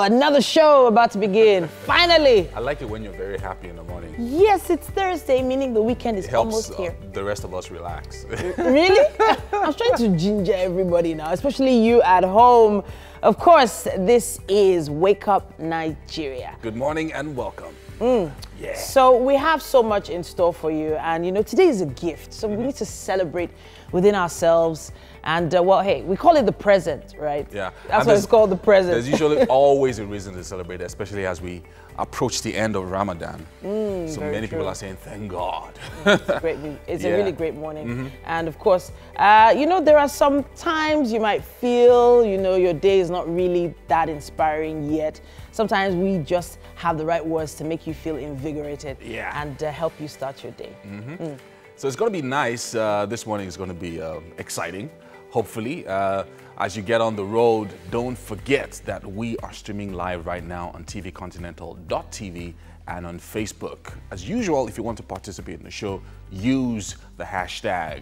another show about to begin. Finally. I like it when you're very happy in the morning. Yes, it's Thursday, meaning the weekend is It helps almost here. the rest of us relax. Really? I'm trying to ginger everybody now, especially you at home. Of course, this is Wake Up Nigeria. Good morning and welcome. Yeah. So we have so much in store for you, and you know, today is a gift, so we need to celebrate within ourselves. And well, hey, we call it the present, right? Yeah. That's what it's called, the present. There's usually always a reason to celebrate, especially as we approach the end of Ramadan. So many people are saying, thank God. It's a really great morning. And of course, you know, there are some times you might feel, you know, your day is not really that inspiring yet. Sometimes we just have the right words to make you feel invigorated and help you start your day. So it's going to be nice. This morning is going to be exciting, hopefully. As you get on the road, don't forget that we are streaming live right now on tvcontinental.tv and on Facebook. As usual, if you want to participate in the show, use the hashtag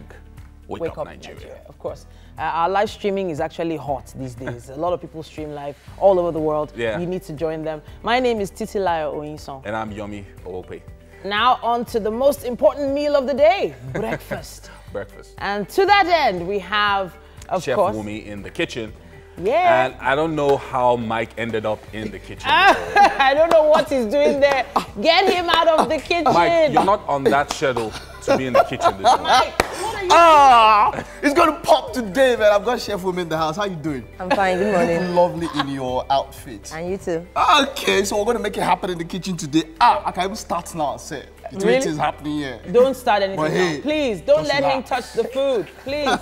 Wake Up Nigeria. Of course. Our live streaming is actually hot these days. A lot of people stream live all over the world. Yeah. You need to join them. My name is Titilayo Oyinson. And I'm Yomi Owope. Now on to the most important meal of the day, breakfast. Breakfast. And to that end, we have, of Chef course, Wumi in the kitchen. Yeah. And I don't know how Mike ended up in the kitchen. I don't know what he's doing there. Get him out of the kitchen. Mike, you're not on that schedule to be in the kitchen this morning. Mike, what are you It's gonna pop today, man. I've got Chef Woman in the house. How you doing? I'm fine, good morning. Lovely in your outfit. And you too. Okay, so we're gonna make it happen in the kitchen today. I can even start now, say. The Really? tweet is happening here. Don't start anything But hey, now. Please, don't just let him relax. touch the food. Please.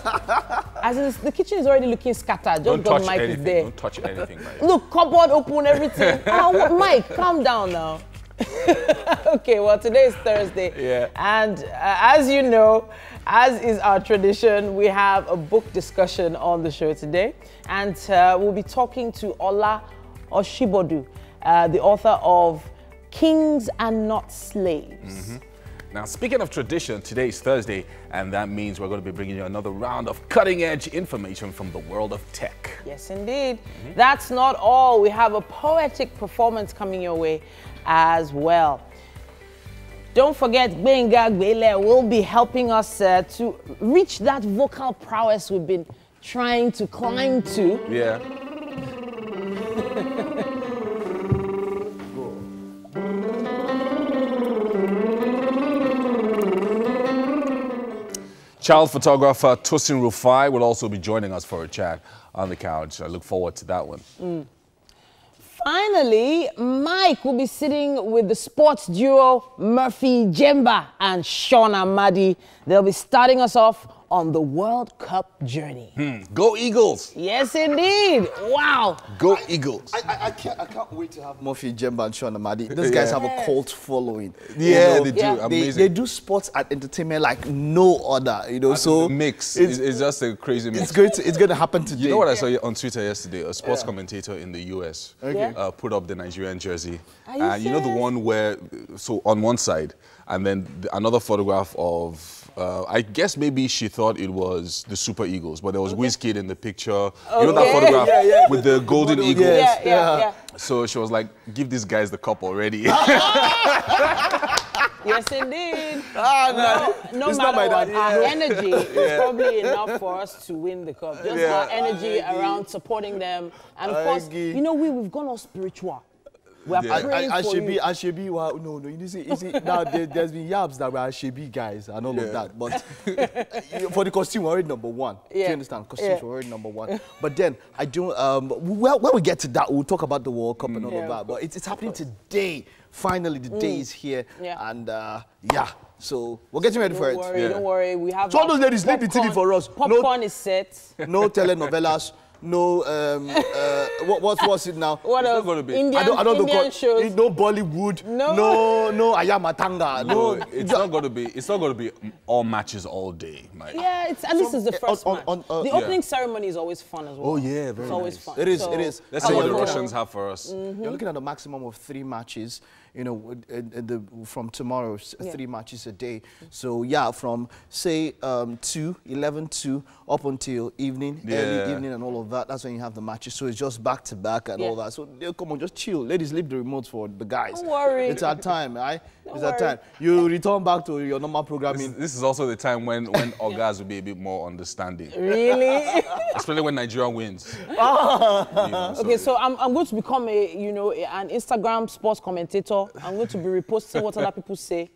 As in, the kitchen is already looking scattered. Just Don't because touch Mike is anything. there. Don't touch anything, Mike. Look, cupboard open, everything. Mike, calm down now. Okay, well, today is Thursday. Yeah. And as you know, as is our tradition, we have a book discussion on the show today. And we'll be talking to Ola Oshibodu, the author of Kings and Not Slaves. Now, speaking of tradition, today is Thursday, and that means we're going to be bringing you another round of cutting-edge information from the world of tech. Yes, indeed. That's not all. We have a poetic performance coming your way as well. Don't forget, Gbenga Gbele will be helping us to reach that vocal prowess we've been trying to climb to. Yeah. Child photographer Tosin Rufai will also be joining us for a chat on the couch. I look forward to that one. Finally, Mike will be sitting with the sports duo Murphy Jemba and Sean Amadi. They'll be starting us off on the World Cup journey. Go Eagles! Yes, indeed. Wow. Go Eagles! I can't wait to have Murphy, Jemba, and Sean Amadi. These guys have a cult following. Yeah, You know, they do. Yeah. Amazing. They do sports and entertainment like no other, you know. So the mix. It's just a crazy mix. it's going to happen today. You know what I saw on Twitter yesterday? A sports commentator in the US put up the Nigerian jersey. Are you You know the serious? one where, so on one side, and then another photograph of, I guess maybe she thought it was the Super Eagles, but there was Wizkid in the picture. You know that photograph with the golden eagle? Yeah. So she was like, give these guys the cup already. Yes, indeed. No It's not matter my what, dad. our energy is probably enough for us to win the cup. Just our energy around supporting them. And of course, you know, we've gone all spiritual. We are praying for you. Ashebi, well, no, you see, now there's been yabs that were Ashebi guys and all of that, but for the costume, we're already number one. Do you understand? Costumes were already number one. But then, I don't, well, when we get to that, we'll talk about the World Cup and all of that, but it's happening today. Finally, the day is here, and so we're getting ready for it. Don't worry, we have. So all those ladies, leave the TV for us. Popcorn is set. No telenovelas. No, what's it now? What else? going to be. Indian shows. No Bollywood. No Ayamatanga. No, it's not going to be all matches all day, Mike. Yeah, and this is the first match. The opening ceremony is always fun as well. Oh yeah, very It's always nice. fun. It is. So, It is. Let's see what the Russians have for us. You're looking at a maximum of 3 matches. You know, from tomorrow, 3 matches a day. So yeah, from say 11 to up until evening, early evening, and all of that, that's when you have the matches. So it's just back to back and all that. So come on, just chill. Ladies, leave the remotes for the guys. Don't worry. It's our time, right? It's our time. You return back to your normal programming. This is also the time when Ogas will be a bit more understanding. Really? Especially when Nigeria wins. Okay, so I'm going to become an Instagram sports commentator. I'm going to be reposting what other people say,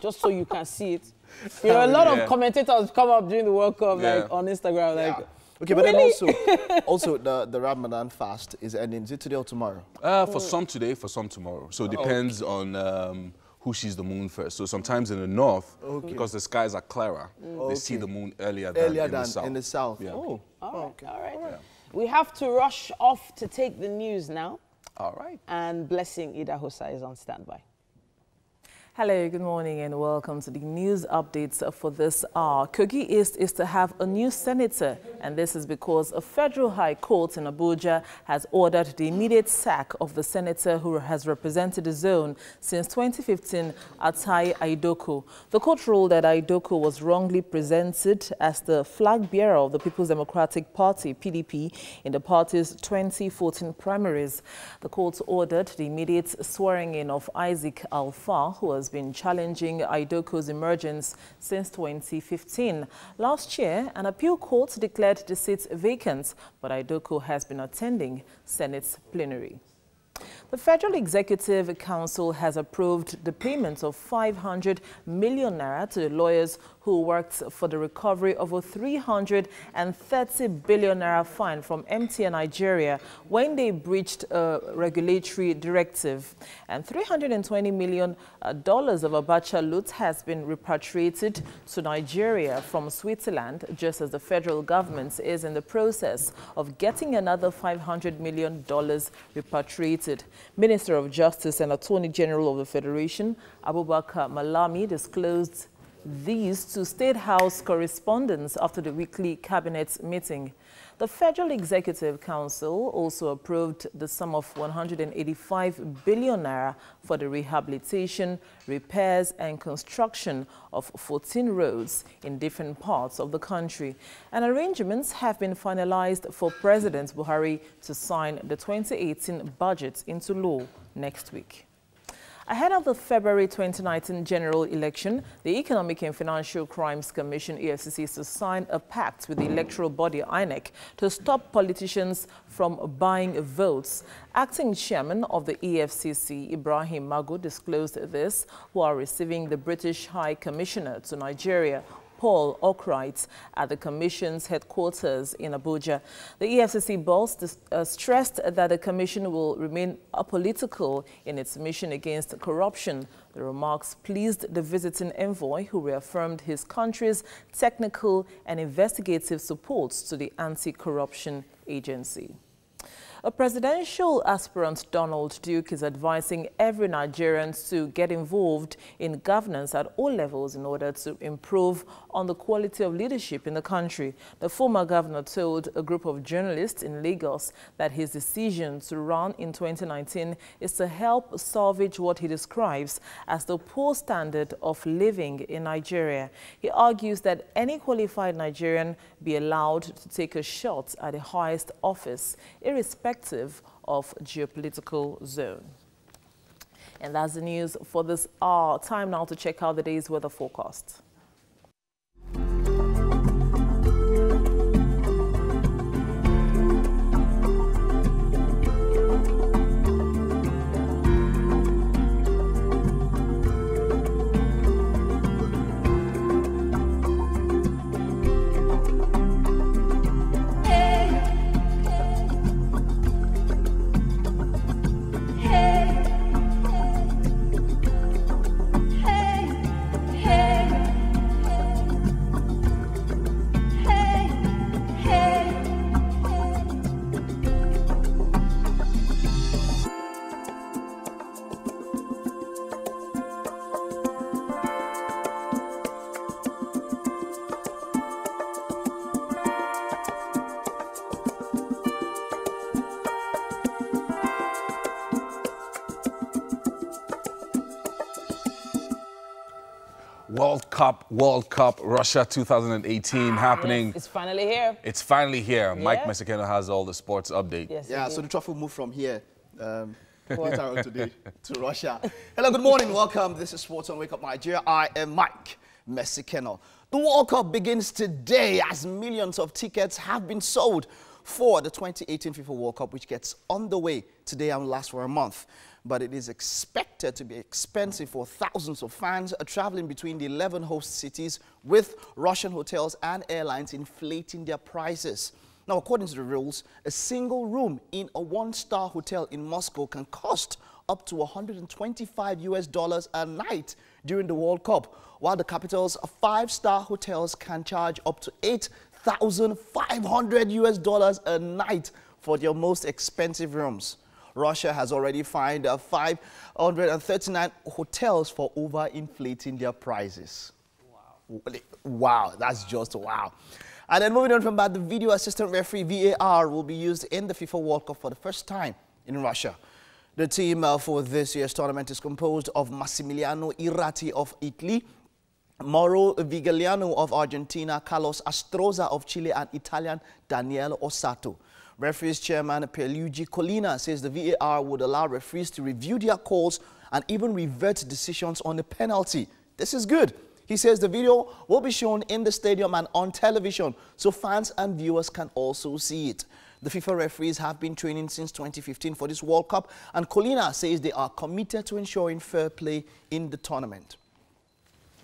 just so you can see it. You know, a lot of commentators come up during the World Cup, like on Instagram, like. Okay, but then also the Ramadan fast is ending. Is it today or tomorrow? For some today, for some tomorrow. So it depends on who sees the moon first. So sometimes in the north, because the skies are clearer, they see the moon earlier than in the south. Yeah. Oh, all right. Yeah. We have to rush off to take the news now. All right. And Blessing Ida Hosa is on standby. Hello, good morning and welcome to the news updates for this hour. Kogi East is to have a new senator, and this is because a federal high court in Abuja has ordered the immediate sack of the senator who has represented the zone since 2015, Atai Aidoko. The court ruled that Aidoko was wrongly presented as the flag bearer of the People's Democratic Party, PDP, in the party's 2014 primaries. The court ordered the immediate swearing in of Isaac Alfa, who has been challenging Aidoko's emergence since 2015. Last year, an appeal court declared the seat vacant, but Aidoko has been attending Senate's plenary. The Federal Executive Council has approved the payment of 500 million naira to the lawyers who worked for the recovery of a 330 billion naira fine from MTN Nigeria when they breached a regulatory directive. And $320 million of Abacha loot has been repatriated to Nigeria from Switzerland, just as the federal government is in the process of getting another $500 million repatriated. Minister of Justice and Attorney General of the Federation, Abubakar Malami, disclosed these to State House correspondents after the weekly cabinet meeting. The Federal Executive Council also approved the sum of 185 billion naira for the rehabilitation, repairs and construction of 14 roads in different parts of the country. And arrangements have been finalized for President Buhari to sign the 2018 budget into law next week. Ahead of the February 2019 general election, the Economic and Financial Crimes Commission, EFCC, is to sign a pact with the electoral body, INEC, to stop politicians from buying votes. Acting chairman of the EFCC, Ibrahim Mago, disclosed this while receiving the British High Commissioner to Nigeria, Paul Ockright, at the Commission's headquarters in Abuja. The EFCC boss stressed that the Commission will remain apolitical in its mission against corruption. The remarks pleased the visiting envoy, who reaffirmed his country's technical and investigative support to the anti-corruption agency. A presidential aspirant, Donald Duke, is advising every Nigerian to get involved in governance at all levels in order to improve on the quality of leadership in the country. The former governor told a group of journalists in Lagos that his decision to run in 2019 is to help salvage what he describes as the poor standard of living in Nigeria. He argues that any qualified Nigerian be allowed to take a shot at the highest office, irrespective of geopolitical zone. And that's the news for this hour. Time now to check out the day's weather forecast. World Cup, Russia 2018 happening. Yes, it's finally here. It's finally here. Yeah. Mike Mesekeno has all the sports update. Yes, Yeah, indeed. so the trophy moved from here later on today to Russia. Hello, good morning, welcome. This is Sports on Wake Up Nigeria. I am Mike Mesekeno. The World Cup begins today as millions of tickets have been sold for the 2018 FIFA World Cup, which gets underway today and will last for a month. But it is expected to be expensive for thousands of fans traveling between the 11 host cities, with Russian hotels and airlines inflating their prices. Now, according to the rules, a single room in a one-star hotel in Moscow can cost up to $125 a night during the World Cup, while the capital's five-star hotels can charge up to $8,500 a night for their most expensive rooms. Russia has already fined 539 hotels for over-inflating their prices. Wow. Wow, that's just wow. And then moving on from that, the video assistant referee VAR will be used in the FIFA World Cup for the first time in Russia. The team for this year's tournament is composed of Massimiliano Irrati of Italy, Mauro Vigliano of Argentina, Carlos Astroza of Chile, and Italian Daniele Ossato. Referees chairman Pierluigi Collina says the VAR would allow referees to review their calls and even revert decisions on a penalty. This is good. He says the video will be shown in the stadium and on television, so fans and viewers can also see it. The FIFA referees have been training since 2015 for this World Cup, and Collina says they are committed to ensuring fair play in the tournament.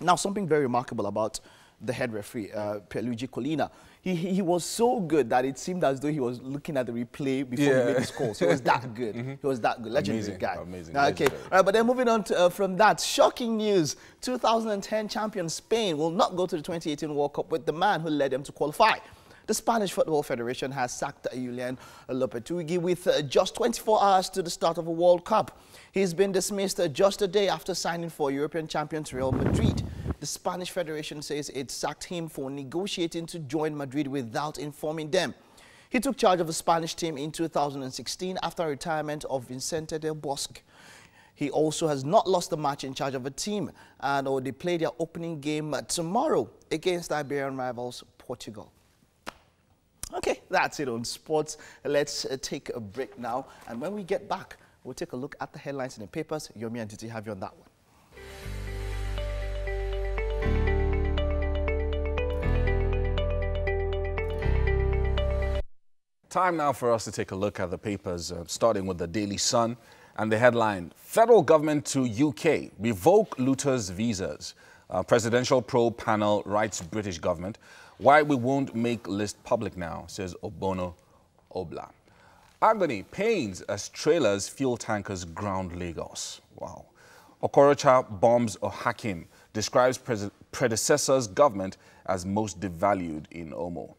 Now, something very remarkable about the head referee, Pierluigi Collina. He was so good that it seemed as though he was looking at the replay before he made his calls. He was that good. He was that good. Legendary guy. Amazing. Okay. All right, but then moving on to, from that, shocking news. 2010 champion Spain will not go to the 2018 World Cup with the man who led them to qualify. The Spanish Football Federation has sacked Julian Lopetegui with just 24 hours to the start of a World Cup. He's been dismissed just a day after signing for European champions Real Madrid. The Spanish Federation says it sacked him for negotiating to join Madrid without informing them. He took charge of the Spanish team in 2016 after retirement of Vicente del Bosque. He also has not lost a match in charge of a team, and they play their opening game tomorrow against Iberian rivals Portugal. Okay, that's it on sports. Let's take a break now, and when we get back, we'll take a look at the headlines in the papers. Yomi and Titi have you on that one. Time now for us to take a look at the papers, starting with the Daily Sun and the headline, Federal Government to UK, revoke looters' visas. Presidential probe panel writes British government. Why we won't make list public now, says Obono Obla. Agony pains as trailers fuel tankers ground Lagos. Wow. Okorocha bombs Ohakim, describes predecessor's government as most devalued in Imo.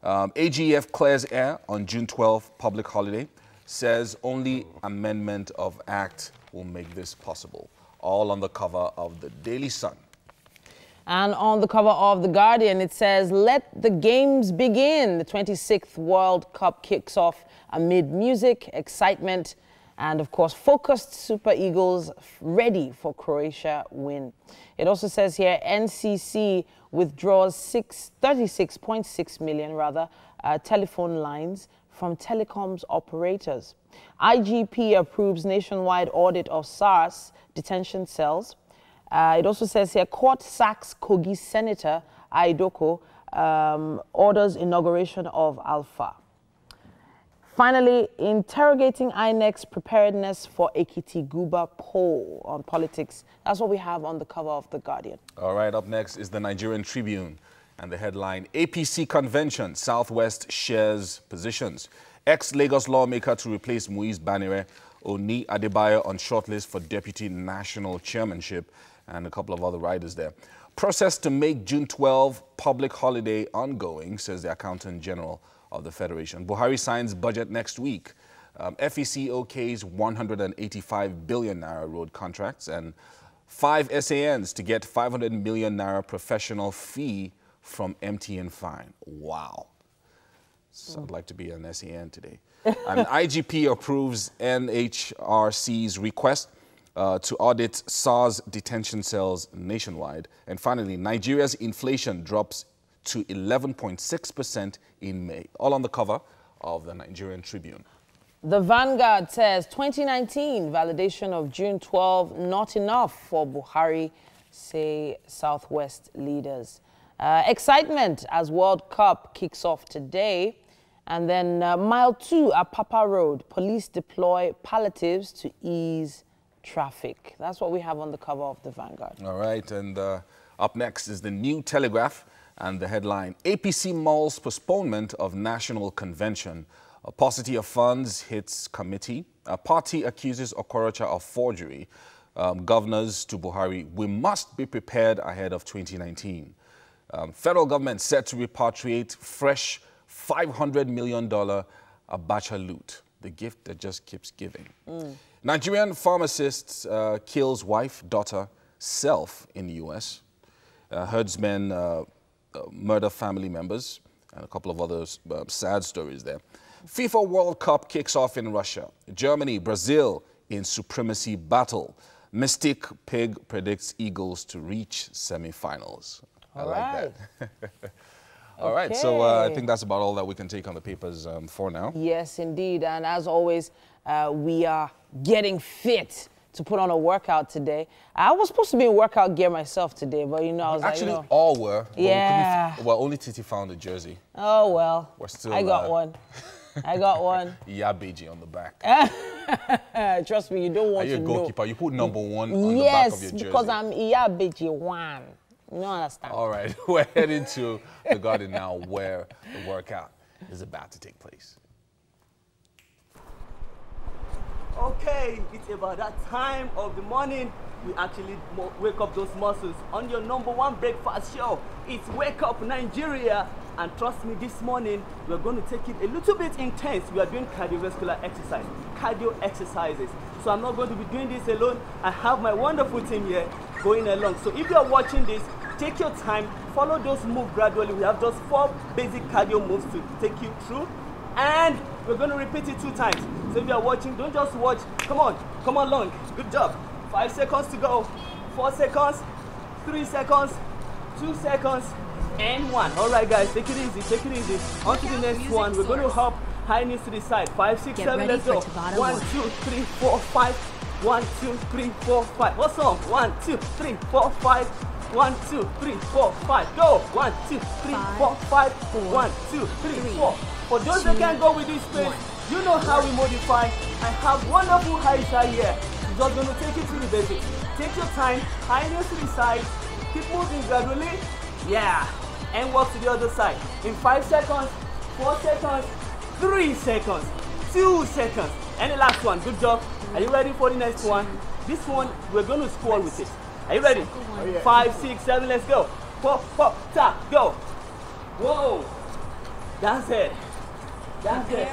AGF clears air on June 12th, public holiday, says only amendment of Act will make this possible. All on the cover of the Daily Sun. And on the cover of The Guardian, it says, let the games begin. The 26th World Cup kicks off amid music, excitement, and of course, focused Super Eagles ready for Croatia win. It also says here, NCC withdraws 36.6 million telephone lines from telecoms operators. IGP approves nationwide audit of SARS detention cells. It also says here, court sacks Kogi Senator Aidoko, orders inauguration of Alpha. Finally, interrogating INEC's preparedness for Ekiti-Guba poll on politics. That's what we have on the cover of The Guardian. All right, up next is the Nigerian Tribune and the headline, APC Convention, Southwest shares positions. Ex-Lagos lawmaker to replace Muiz Banire, Oni Adebayo on shortlist for Deputy National Chairmanship, and a couple of other riders there. Process to make June 12 public holiday ongoing, says the Accountant General of the Federation. Buhari signs budget next week. FEC OK's 185 billion naira road contracts, and 5 SANs to get 500 million naira professional fee from MTN fine. Wow. So I'd like to be an SAN today. And IGP approves NHRC's request to audit SARS detention cells nationwide. And finally, Nigeria's inflation drops to 11.6% in May. All on the cover of the Nigerian Tribune. The Vanguard says 2019 validation of June 12 not enough for Buhari, say Southwest leaders. Excitement as World Cup kicks off today. And then mile 2 at Papa Road, police deploy palliatives to ease traffic. That's what we have on the cover of the Vanguard. All right, and up next is the New Telegraph and the headline, APC mulls postponement of National Convention. A paucity of funds hits committee. A party accuses Okorocha of forgery. Governors to Buhari, we must be prepared ahead of 2019. Federal government set to repatriate fresh $500 million Abacha loot, the gift that just keeps giving. Nigerian pharmacist kills wife, daughter, self in the U.S. Herdsmen murder family members, and a couple of other sad stories there. FIFA World Cup kicks off in Russia. Germany, Brazil in supremacy battle. Mystic Pig predicts Eagles to reach semi-finals. I like that. All right, so I think that's about all that we can take on the papers for now. Yes, indeed. And as always, we are getting fit to put on a workout today. I was supposed to be in workout gear myself today, but you know, I was actually like, all were. Yeah. Well, only Titi found a jersey. Oh, well. We're still, I got one. I got one. Yabeji on the back. Trust me, you don't want to know. Are you a goalkeeper? You put number 1 on the back of your jersey. Yes, because I'm Yabeji 1. You don't understand. All right, we're heading to the garden now where the workout is about to take place. Okay, it's about that time of the morning. We actually wake up those muscles on your #1 breakfast show. It's Wake Up Nigeria. And trust me, this morning, we're going to take it a little bit intense. We are doing cardiovascular exercise, cardio exercises. So I'm not going to be doing this alone. I have my wonderful team here going along. So if you're watching this, take your time, follow those moves gradually. We have just 4 basic cardio moves to take you through. And we're going to repeat it 2 times. So if you're watching, don't just watch. Come on long. Good job. 5 seconds to go. 4 seconds, 3 seconds, 2 seconds, and 1. All right, guys, take it easy, take it easy. On to the next one. We're going to hop high knees to the side. 5, 6, 7, let's go. 1, 2, 3, 4, 5. 1, 2, 3, 4, 5. What song? 1, 2, 3, 4, 5. 1, 2, 3, 4, 5. Go. 1, 2, 3, 4, 5. 1, 2, 3, 4. For those that can't go with this pace, you know how we modify. I have wonderful Aisha here. She's just going to take you through the basics. Take your time, high knees to the side. Keep moving gradually. Yeah. And walk to the other side. In 5 seconds, 4 seconds, 3 seconds, 2 seconds. And the last one. Good job. Are you ready for the next one? This one, we're going to score with it. Are you ready? 5, 6, 7, let's go. Pop, pop, tap, go. Whoa. That's it. That's it.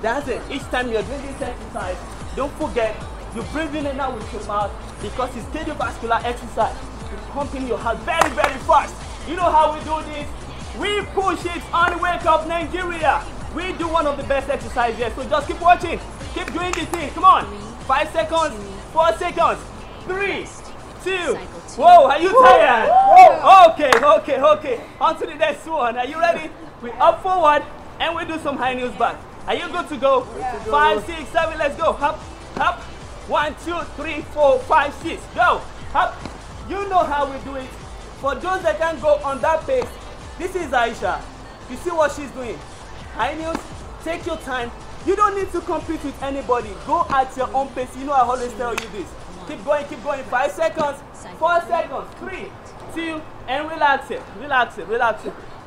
That's it. Each time you're doing this exercise, don't forget, you breathe in and out with your mouth because it's cardiovascular exercise. You're pumping your heart very, very fast. You know how we do this? We push it on Wake Up Nigeria. We do one of the best exercises here, so just keep watching. Keep doing this thing. Come on. 5 seconds, 4 seconds, 3, 2. Whoa, are you tired? Okay. On to the next one. Are you ready? We up forward and we do some high knees back. Are you good to go? 5, 6, 7, let's go. Hop, hop. 1, 2, 3, 4, 5, 6. Go. Hop. You know how we do it. For those that can go on that pace, this is Aisha. You see what she's doing? High knees, take your time. You don't need to compete with anybody. Go at your own pace. You know I always tell you this. Keep going. 5 seconds, 4 seconds, 3, 2, and relax it.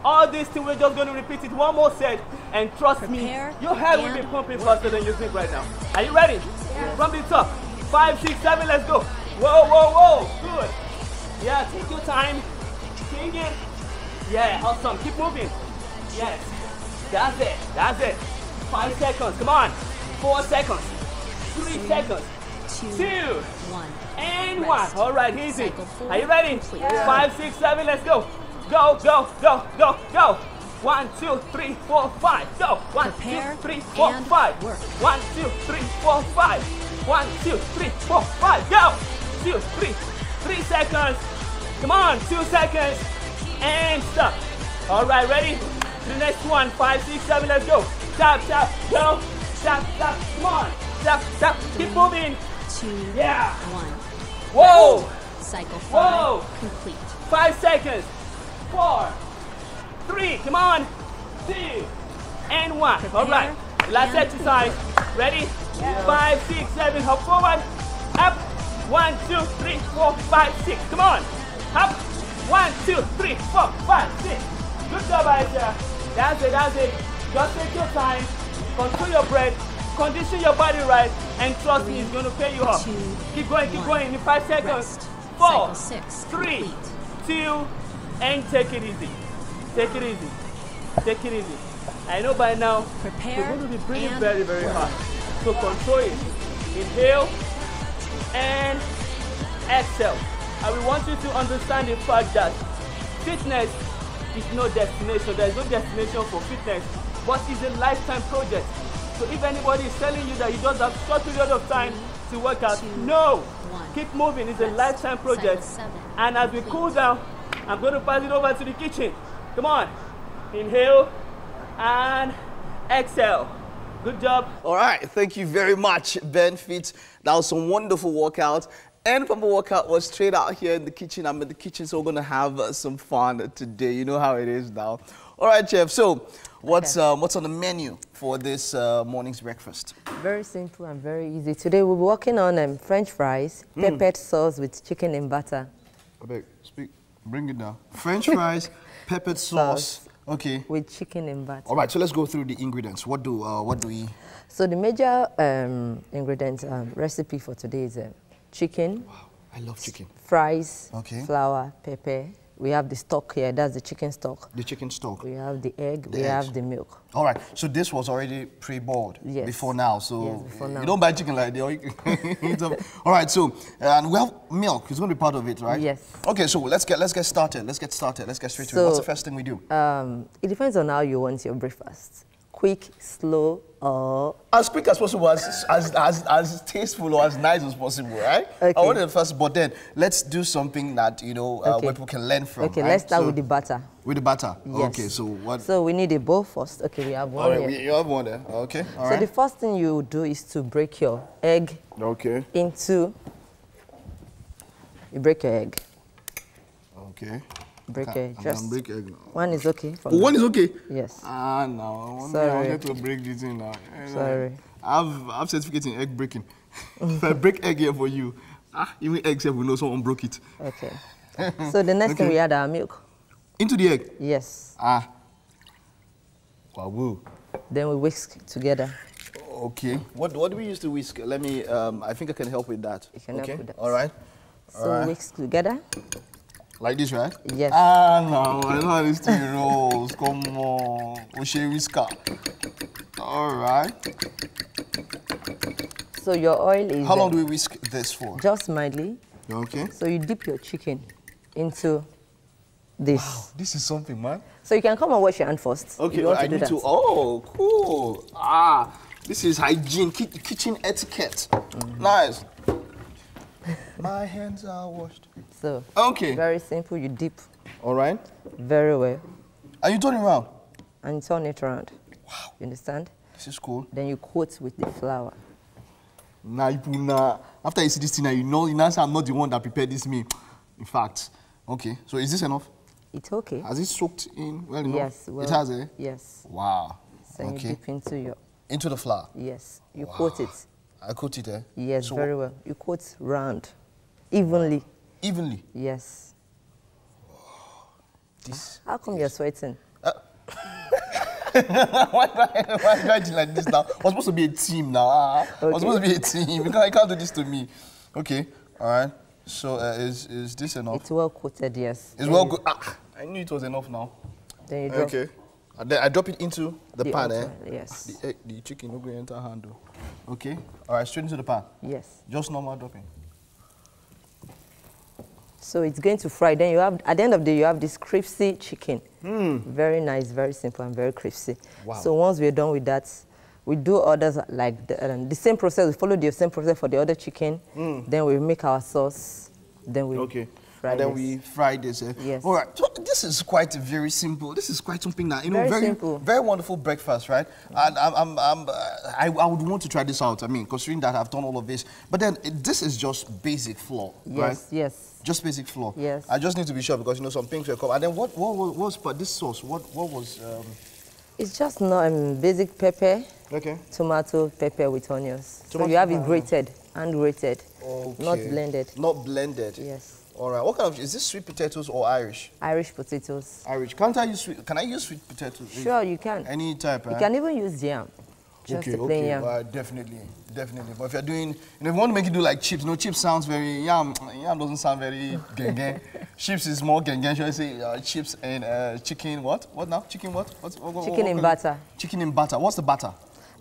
All these things, we're just going to repeat it 1 more set. And trust me, your head will be pumping faster than you think right now. Are you ready? From the top. 5, 6, 7, let's go. Whoa. Good. Yeah, take your time. Sing it. Yeah, awesome. Keep moving. Yes. That's it. 5 seconds. Come on. 4 seconds. 3 seconds. 2, 1, and 1. All right, easy. Are you ready? 5, 6, 7, let's go. Go. 1, 2, 3, 4, 5. Go. 1, 2, 3, 4, 5. 1, 2, 3, 4, 5. 1, 2, 3, 4, 5, go! 2, 3, 3 seconds. Come on, 2 seconds. And stop. All right, ready? To the next one, 5, 6, 7, let's go. Tap, tap, go. Tap, tap, come on. Tap, tap, keep moving. 2, Yeah. 1. Whoa. Cycle 5 Whoa. complete. 5 seconds. 4, 3, come on. 2, and 1. All right, last exercise. Ready? 5, 6, 7, hop forward. Up. 1, 2, 3, 4, 5, 6. Come on. Up. 1, 2, 3, 4, 5, 6. Good job, Aisha. That's it, that's it. Just take your time. Control your breath. Condition your body right. And trust me, it's going to pay you off. Keep going in 5 seconds. Rest. 4, Cycle 6 3, complete. 2, and take it easy. Take it easy. Take it easy. I know by now Prepare you're going to be breathing and very, very work. hard. So control it. Inhale and exhale. I will want you to understand the fact that fitness is no destination. There is no destination for fitness, but it's a lifetime project. So if anybody is telling you that you just have a short period of time to work out, no. Keep moving. It's a lifetime project. And as we cool down, I'm going to pass it over to the kitchen. Come on. Inhale and exhale. Good job. All right, thank you very much, Ben Fitz. That was some wonderful workout. And from the workout was straight out here in the kitchen. I'm in the kitchen, so we're going to have some fun today. You know how it is now. All right, Chef. So what's on the menu for this morning's breakfast? Very simple and very easy. Today we'll be working on French fries, peppered sauce with chicken and butter. Okay, bring it down. French fries, peppered sauce. Okay. With chicken and butter. All right, so let's go through the ingredients. What do we? So the major ingredient recipe for today is chicken. Wow, I love chicken. Fries, okay. Flour, pepper. We have the stock here. That's the chicken stock. The chicken stock. We have the egg. We have the milk. All right. So this was already pre-boiled before now. So yes, before now. You don't buy chicken like that. All right. So and we have milk. It's going to be part of it, right? Yes. Okay. So let's get started. Let's get straight to it. What's the first thing we do? It depends on how you want your breakfast. Quick, slow, or as quick as possible, as tasteful or as nice as possible, right? Okay. I want it first, but then let's do something that where people can learn from. Okay, right? let's start with the butter. With the butter. Yes. Okay, so what? So we need a bowl first. Okay, we have one. All right, here. you have one there. Okay, all so right. the first thing you do is to break your egg. Okay. Into. You break your egg. Okay. Break egg. Just break egg now. One is okay. One is okay. Yes. Ah, no. Sorry. I wanted to break this in now. Sorry. I've certificate in egg breaking. If I break egg here for you, even eggs here, we know someone broke it. Okay. So the next thing we add our milk. Into the egg? Yes. Wow. Then we whisk together. Okay. What do we use to whisk? Let me. I think I can help with that. You can help with that. All right. So whisk together. Like this, right? Yes. No, I know how this thing rolls. Come on. O'Shea whisker. All right. So your oil is... How long do we whisk this for? Just mildly. Okay. So you dip your chicken into this. Wow, this is something, man. So you can come and wash your hand first. Okay, I need to. Oh, cool. This is hygiene, kitchen etiquette. Nice. My hands are washed. So, okay. Very simple. You dip. All right. Very well. And you turn it around? And you turn it around. Wow. You understand? This is cool. Then you coat with the flour. After you see this thing, you know I'm not the one that prepared this meal. In fact. Okay. So is this enough? It's okay. Has it soaked in well enough? Yes. Well, it has, eh? Yes. Wow. So you dip into your... Into the flour? Yes. You coat it. I coat it, eh? Yes, so very well. You coat round. Evenly. Evenly? Yes. This. How come you're sweating? Why do I do like this now? We're supposed to be a team now. Okay. We're supposed to be a team. You can't do this to me. Okay. All right. So is this enough? It's well coated, yes. It's well good. I knew it was enough now. Then you drop. Okay. And then I drop it into the pan, eh? Yes. The chicken will go enter handle. Okay. All right. Straight into the pan. Yes. Just normal dropping. So it's going to fry. Then you have, at the end of the day, you have this crispy chicken. Very nice, very simple, and very crispy. Wow. So once we're done with that, we do others like the same process. We follow the same process for the other chicken. Then we make our sauce. Then we fry and then this. we fry this. Yes. All right. So this is quite very simple. This is quite something that Very simple. very wonderful breakfast, right? And I would want to try this out. I mean, considering that I've done all of this, but then this is just basic flour, right? Yes. Just basic flour. Yes. I just need to be sure because some things will come. And then what was this sauce? What was? It's just not basic pepper, tomato, pepper with onions. So you have it grated and grated, not blended. Not blended. Yes. All right. What kind of is this? Sweet potatoes or Irish? Irish potatoes. Irish. Can't I use sweet? Can I use sweet potatoes? Sure, you can. Any type. You can even use yam. Just a plain yam. Definitely. But if you're doing, if you want to make it do like chips, chips sounds very yam. Yam doesn't sound very genge. Chips is more genge. Should I say chips and chicken? What? What now? Chicken what? Chicken in butter. Chicken in butter. What's the butter?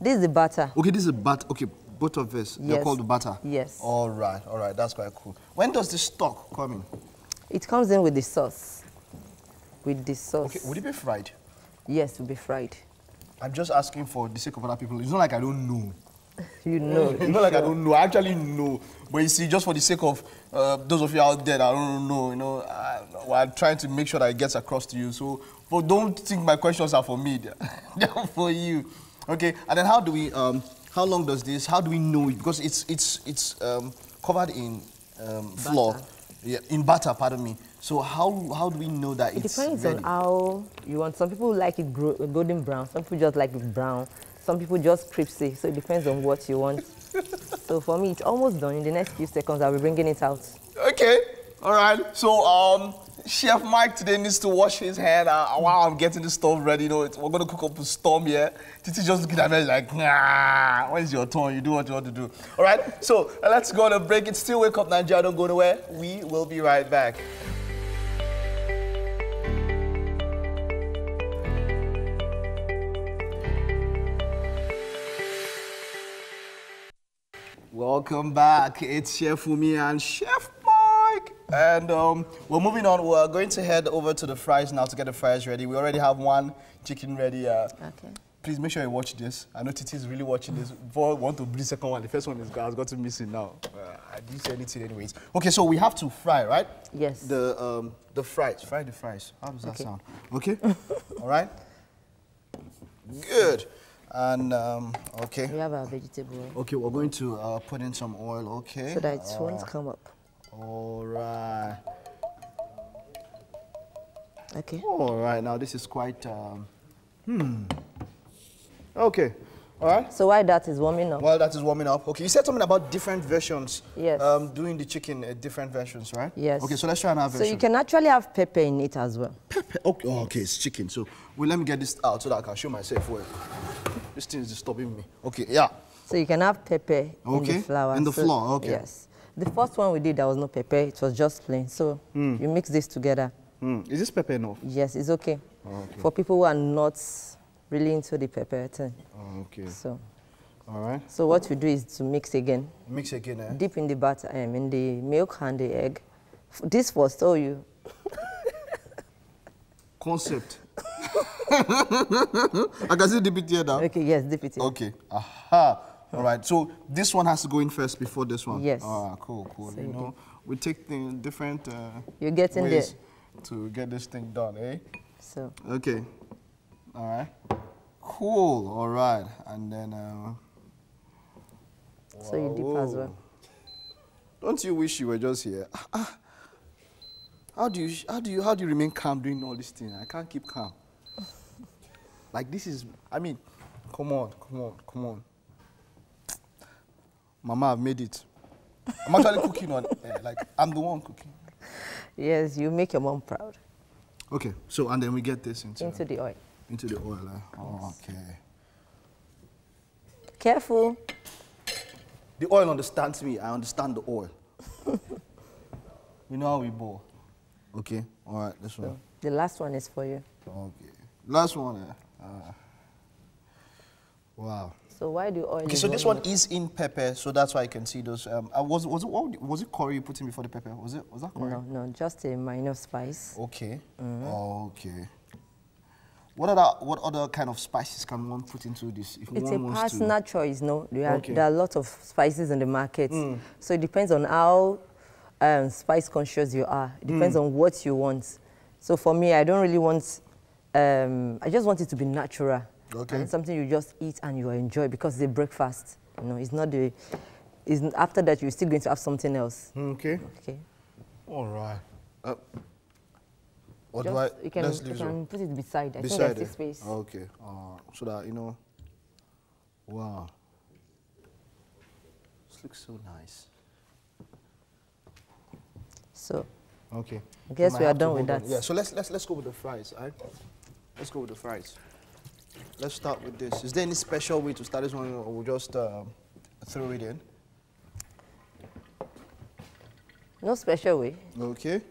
This is the butter. Okay, this is butter. Okay, both of this. Yes. They're called the butter. Yes. All right. That's quite cool. When does the stock come in? It comes in with the sauce. With the sauce. Okay, would it be fried? Yes, it will be fried. I'm just asking for the sake of other people. It's not like I don't know. You know. It's not like I don't know. I actually know. But you see, just for the sake of those of you out there that I don't know, I'm trying to make sure that it gets across to you. So, but don't think my questions are for me. They're for you. Okay. And then how do we? How long does this? How do we know it? Because it's covered in flour. Yeah, in butter. Pardon me. So how do we know that it it's depends ready? on how you want. Some people like it golden brown. Some people just like it brown. Some people just crispy. So it depends on what you want. So for me, it's almost done. In the next few seconds, I'll be bringing it out. Okay. All right. So Chef Mike today needs to wash his hand while I'm getting the stove ready. We're going to cook up a storm here. Titi just looking at me like, nah, when's your turn? You do what you want to do. All right. So let's go on a break. It's still Wake Up Nigeria. Don't go nowhere. We will be right back. Welcome back. It's Chef Fumi and Chef Mike. And we're moving on. We're going to head over to the fries now to get the fries ready. We already have one chicken ready. Okay. Please make sure you watch this. I know Titi is really watching this. Before I want to bleed the second one, the first one has got to miss it now. I didn't say anything anyways. Okay, so we have to fry, right? Yes. The fries. Fry the fries. How does that sound? Okay? All right? Good. And, okay. We have our vegetable oil. Okay, we're going to put in some oil, okay? So that it won't come up. All right. Okay. All right, now this is quite, Okay, all right. So while that is warming up. While that is warming up, okay, you said something about different versions. Yes. Doing the chicken different versions, right? Yes. Okay, so let's try another version. So you can actually have pepper in it as well. Pepper, okay, okay, it's chicken. So, let me get this out so that I can show myself where. This thing is disturbing me. Okay, yeah. So you can have pepper in the flour. In the flour, okay. Yes. The first one we did, there was no pepper. It was just plain. So you mix this together. Is this pepper enough? Yes, it's okay. Oh, okay. For people who are not really into the pepper thing. Oh, okay. So. All right. So what you do is to mix again. Mix again, eh? Dip in the butter, in the milk and the egg. This first, oh you. Concept. I can see dip it here now. Okay, yes, dip it in. Okay. Aha. All right. So this one has to go in first before this one. Yes. Ah, cool. So you know, we take the different you're getting ways there to get this thing done, eh? So. Okay. All right. Cool. All right. And then. So you dip as well. Don't you wish you were just here? How do you remain calm doing all this thing? I can't keep calm. Like this is, I mean, come on. Mama, I've made it. I'm actually cooking on, like I'm the one cooking. Yes, you make your mom proud. Okay, so and then we get this into the oil. Into the oil. Oh, okay. Careful. The oil understands me. I understand the oil. You know how we boil. Okay. All right. This one. So the last one is for you. Okay. Last one. Wow. So why do oil? Okay. So this one is in pepper, so that's why you can see those. Was it curry you put in before the pepper? Was that curry? No, just a minor spice. Okay. Oh, okay. What other kind of spices can one put into this? If It's one a wants personal choice, no? There Okay. are a lot of spices in the market. So it depends on how spice conscious you are. It depends on what you want. So for me, I don't really want, I just want it to be natural. Okay. And something you just eat and you enjoy because it's a breakfast. You know, it's not the, after that you're still going to have something else. Okay. Okay. All right. What Just, do I? you can, let's you leave can put it beside. I think beside there's it. space. Okay. So that you know. Wow. This looks so nice. So Okay. I guess might we are have to done with hold that. on. Yeah. So let's go with the fries. All right. Let's go with the fries. Let's start with this. Is there any special way to start this one, or we'll just throw it in? No special way. Okay.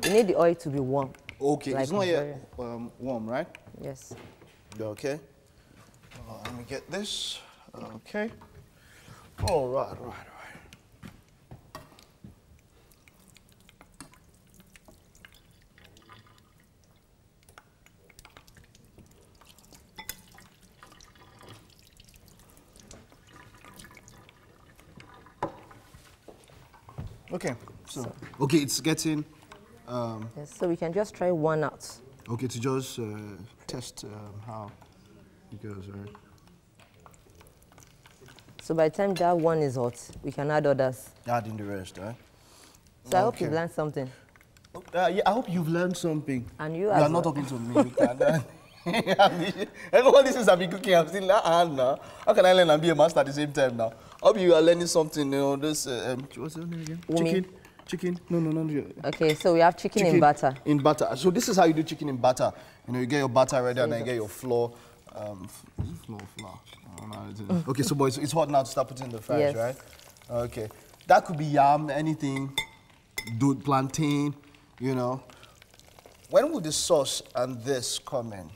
You need the oil to be warm. Okay. Like it's not very- yet warm, right? Yes. Okay. Let me get this. Okay. All right. Okay. So. Okay, it's getting. Yes. So we can just try one out. Okay, to just test how it goes, right? So by the time that one is hot, we can add others. Add in the rest, right? So I hope Okay. you've learned something. Yeah, I hope you've learned something. And you You as are not well. talking to me. Everyone listens I've been cooking. I'm still now. How can I learn and be a master at the same time now? Hope you are learning something. You know this. What's the name again? Wumi. Chicken. No. Okay, so we have chicken in butter. In butter. So this is how you do chicken in butter. You know, you get your butter ready and then you get your flour. Is it flour? I don't know how it is. Okay, so boys, it's hot now to start putting the fries, Yes. right? Okay. That could be yam, anything, plantain, you know. When will the sauce and this come in?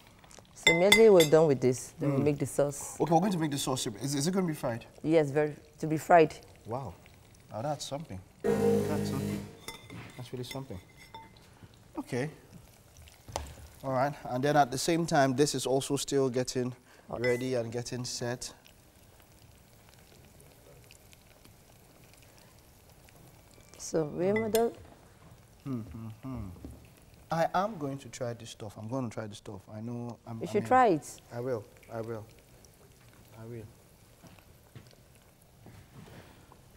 So immediately we're done with this, then we make the sauce. Okay, we're going to make the sauce. Is it going to be fried? Yes, to be fried. Wow. Now that's something. That's something. That's really something. Okay. All right. And then at the same time, this is also still getting ready and getting set. So remember, I am going to try this stuff. I'm going to try this stuff. I know. you should try it. I will.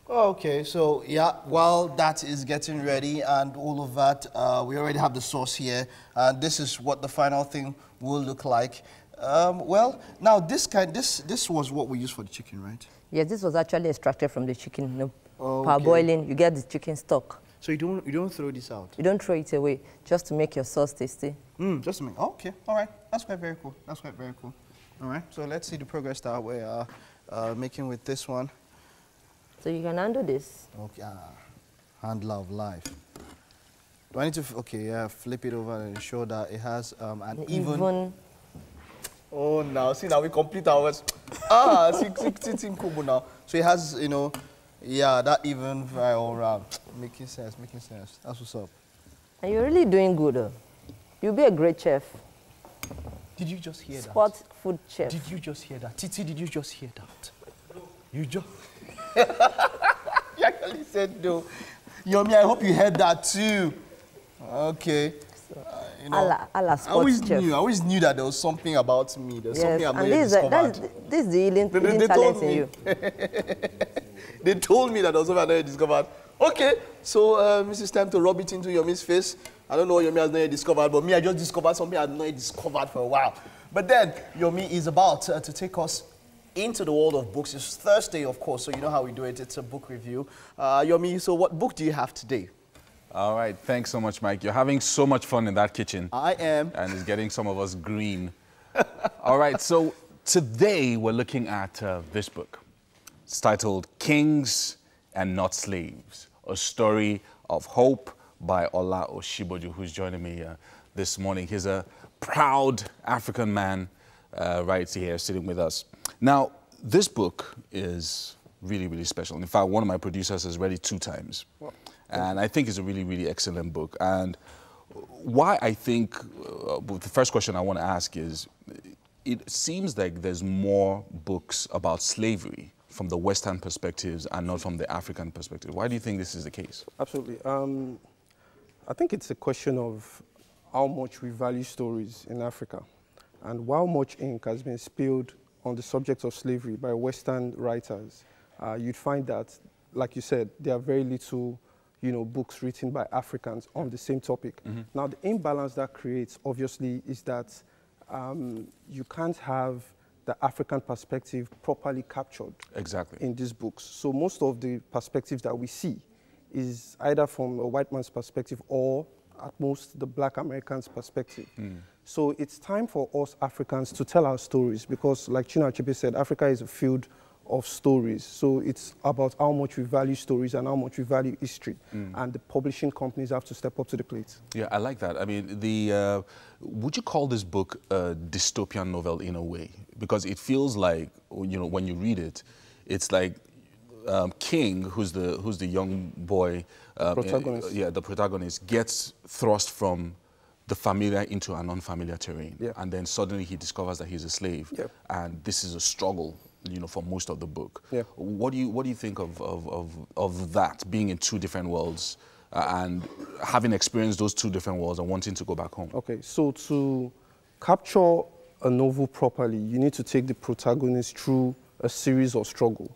Okay, so yeah, while that is getting ready and all of that, we already have the sauce here, and this is what the final thing will look like. Well, now this was what we used for the chicken, right? Yes, this was actually extracted from the chicken. You know, Okay. parboiling, you get the chicken stock. So you don't throw this out? You don't throw it away, just to make your sauce tasty. Just to make. Oh, okay, all right. That's quite very cool. All right. So let's see the progress that we are making with this one. So you can handle this. Okay, handler of life. Do I need to, okay, yeah, flip it over and ensure that it has an even. Oh, now, see, now we complete ours. See, Kubu now. So it has, you know, yeah, that even fry all around. Making sense. That's what's up. And you're really doing good, though. You'll be a great chef. Did you just hear that? Spot food chef. Did you just hear that? Titi, did you just hear that? You just... You actually said no. Yomi, I hope you heard that too. Okay. You know, Allah spot chef. I always knew that there was something about me. There's Yes, something I'm and not this discovered. is the hidden They talent told in me. you. They told me that there was something I not discovered. Okay, so this is time to rub it into Yomi's face. I don't know what Yomi has not yet discovered, but me, I just discovered something I had not yet discovered for a while. But then, Yomi is about to take us into the world of books. It's Thursday, of course, so you know how we do it. It's a book review. Yomi, so what book do you have today? All right, thanks so much, Mike. You're having so much fun in that kitchen. I am. And it's getting some of us green. All right, so today we're looking at this book. It's titled Kings and Not Slaves, a story of hope by Ola Oshiboju, who's joining me this morning. He's a proud African man right here sitting with us. Now, this book is really, really special. In fact, one of my producers has read it 2 times. And I think it's a really, really excellent book. And why I think, the first question I want to ask is, it seems like there's more books about slavery from the Western perspectives and not from the African perspective. Why do you think this is the case? Absolutely. I think it's a question of how much we value stories in Africa and how much ink has been spilled on the subject of slavery by Western writers. You'd find that, like you said, there are very little books written by Africans on the same topic. Now, the imbalance that creates, obviously, is that you can't have the African perspective properly captured in these books. So most of the perspectives that we see is either from a white man's perspective or at most the Black American's perspective. So it's time for us Africans to tell our stories because, like Chinua Achebe said, Africa is a field of stories. So it's about how much we value stories and how much we value history. And the publishing companies have to step up to the plate. Yeah, I like that. I mean, would you call this book a dystopian novel in a way? Because it feels like, when you read it, it's like King, who's the young boy, protagonist. The protagonist, gets thrust from the familiar into an unfamiliar terrain. And then suddenly he discovers that he's a slave. And this is a struggle, for most of the book. What do you think of that, being in two different worlds and having experienced those two different worlds and wanting to go back home? Okay, so to capture a novel properly, you need to take the protagonist through a series of struggle.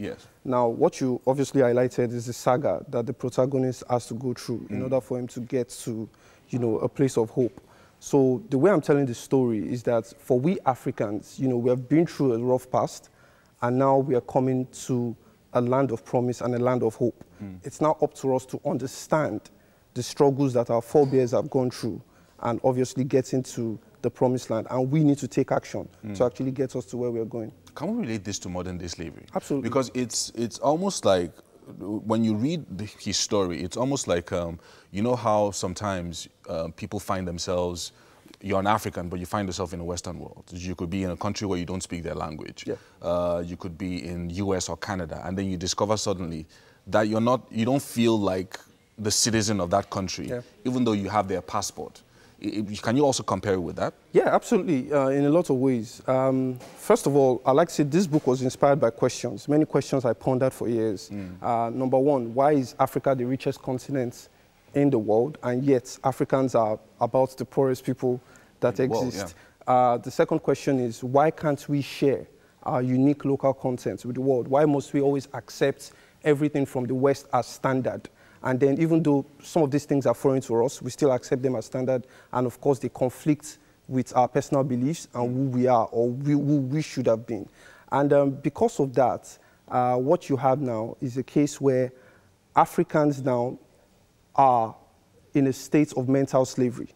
Now, what you obviously highlighted is the saga that the protagonist has to go through in order for him to get to, a place of hope. So the way I'm telling the story is that for we Africans, we have been through a rough past, and now we are coming to a land of promise and a land of hope. It's now up to us to understand the struggles that our forebears have gone through and obviously get into the promised land. And we need to take action to actually get us to where we're going. Can we relate this to modern day slavery? Absolutely. Because it's almost like, when you read his story, it's almost like, you know how sometimes people find themselves, you're an African, but you find yourself in the Western world. You could be in a country where you don't speak their language. You could be in US or Canada, and then you discover suddenly that you don't feel like the citizen of that country, even though you have their passport. Can you also compare it with that? Yeah, absolutely, in a lot of ways. First of all, I like to say this book was inspired by questions, many questions I pondered for years. Number one, why is Africa the richest continent in the world, and yet Africans are about the poorest people that exist? The second question is, why can't we share our unique local content with the world? Why must we always accept everything from the West as standard? And then even though some of these things are foreign to us, we still accept them as standard. And of course, they conflict with our personal beliefs and who we are or who we should have been. And because of that, what you have now is a case where Africans now are in a state of mental slavery.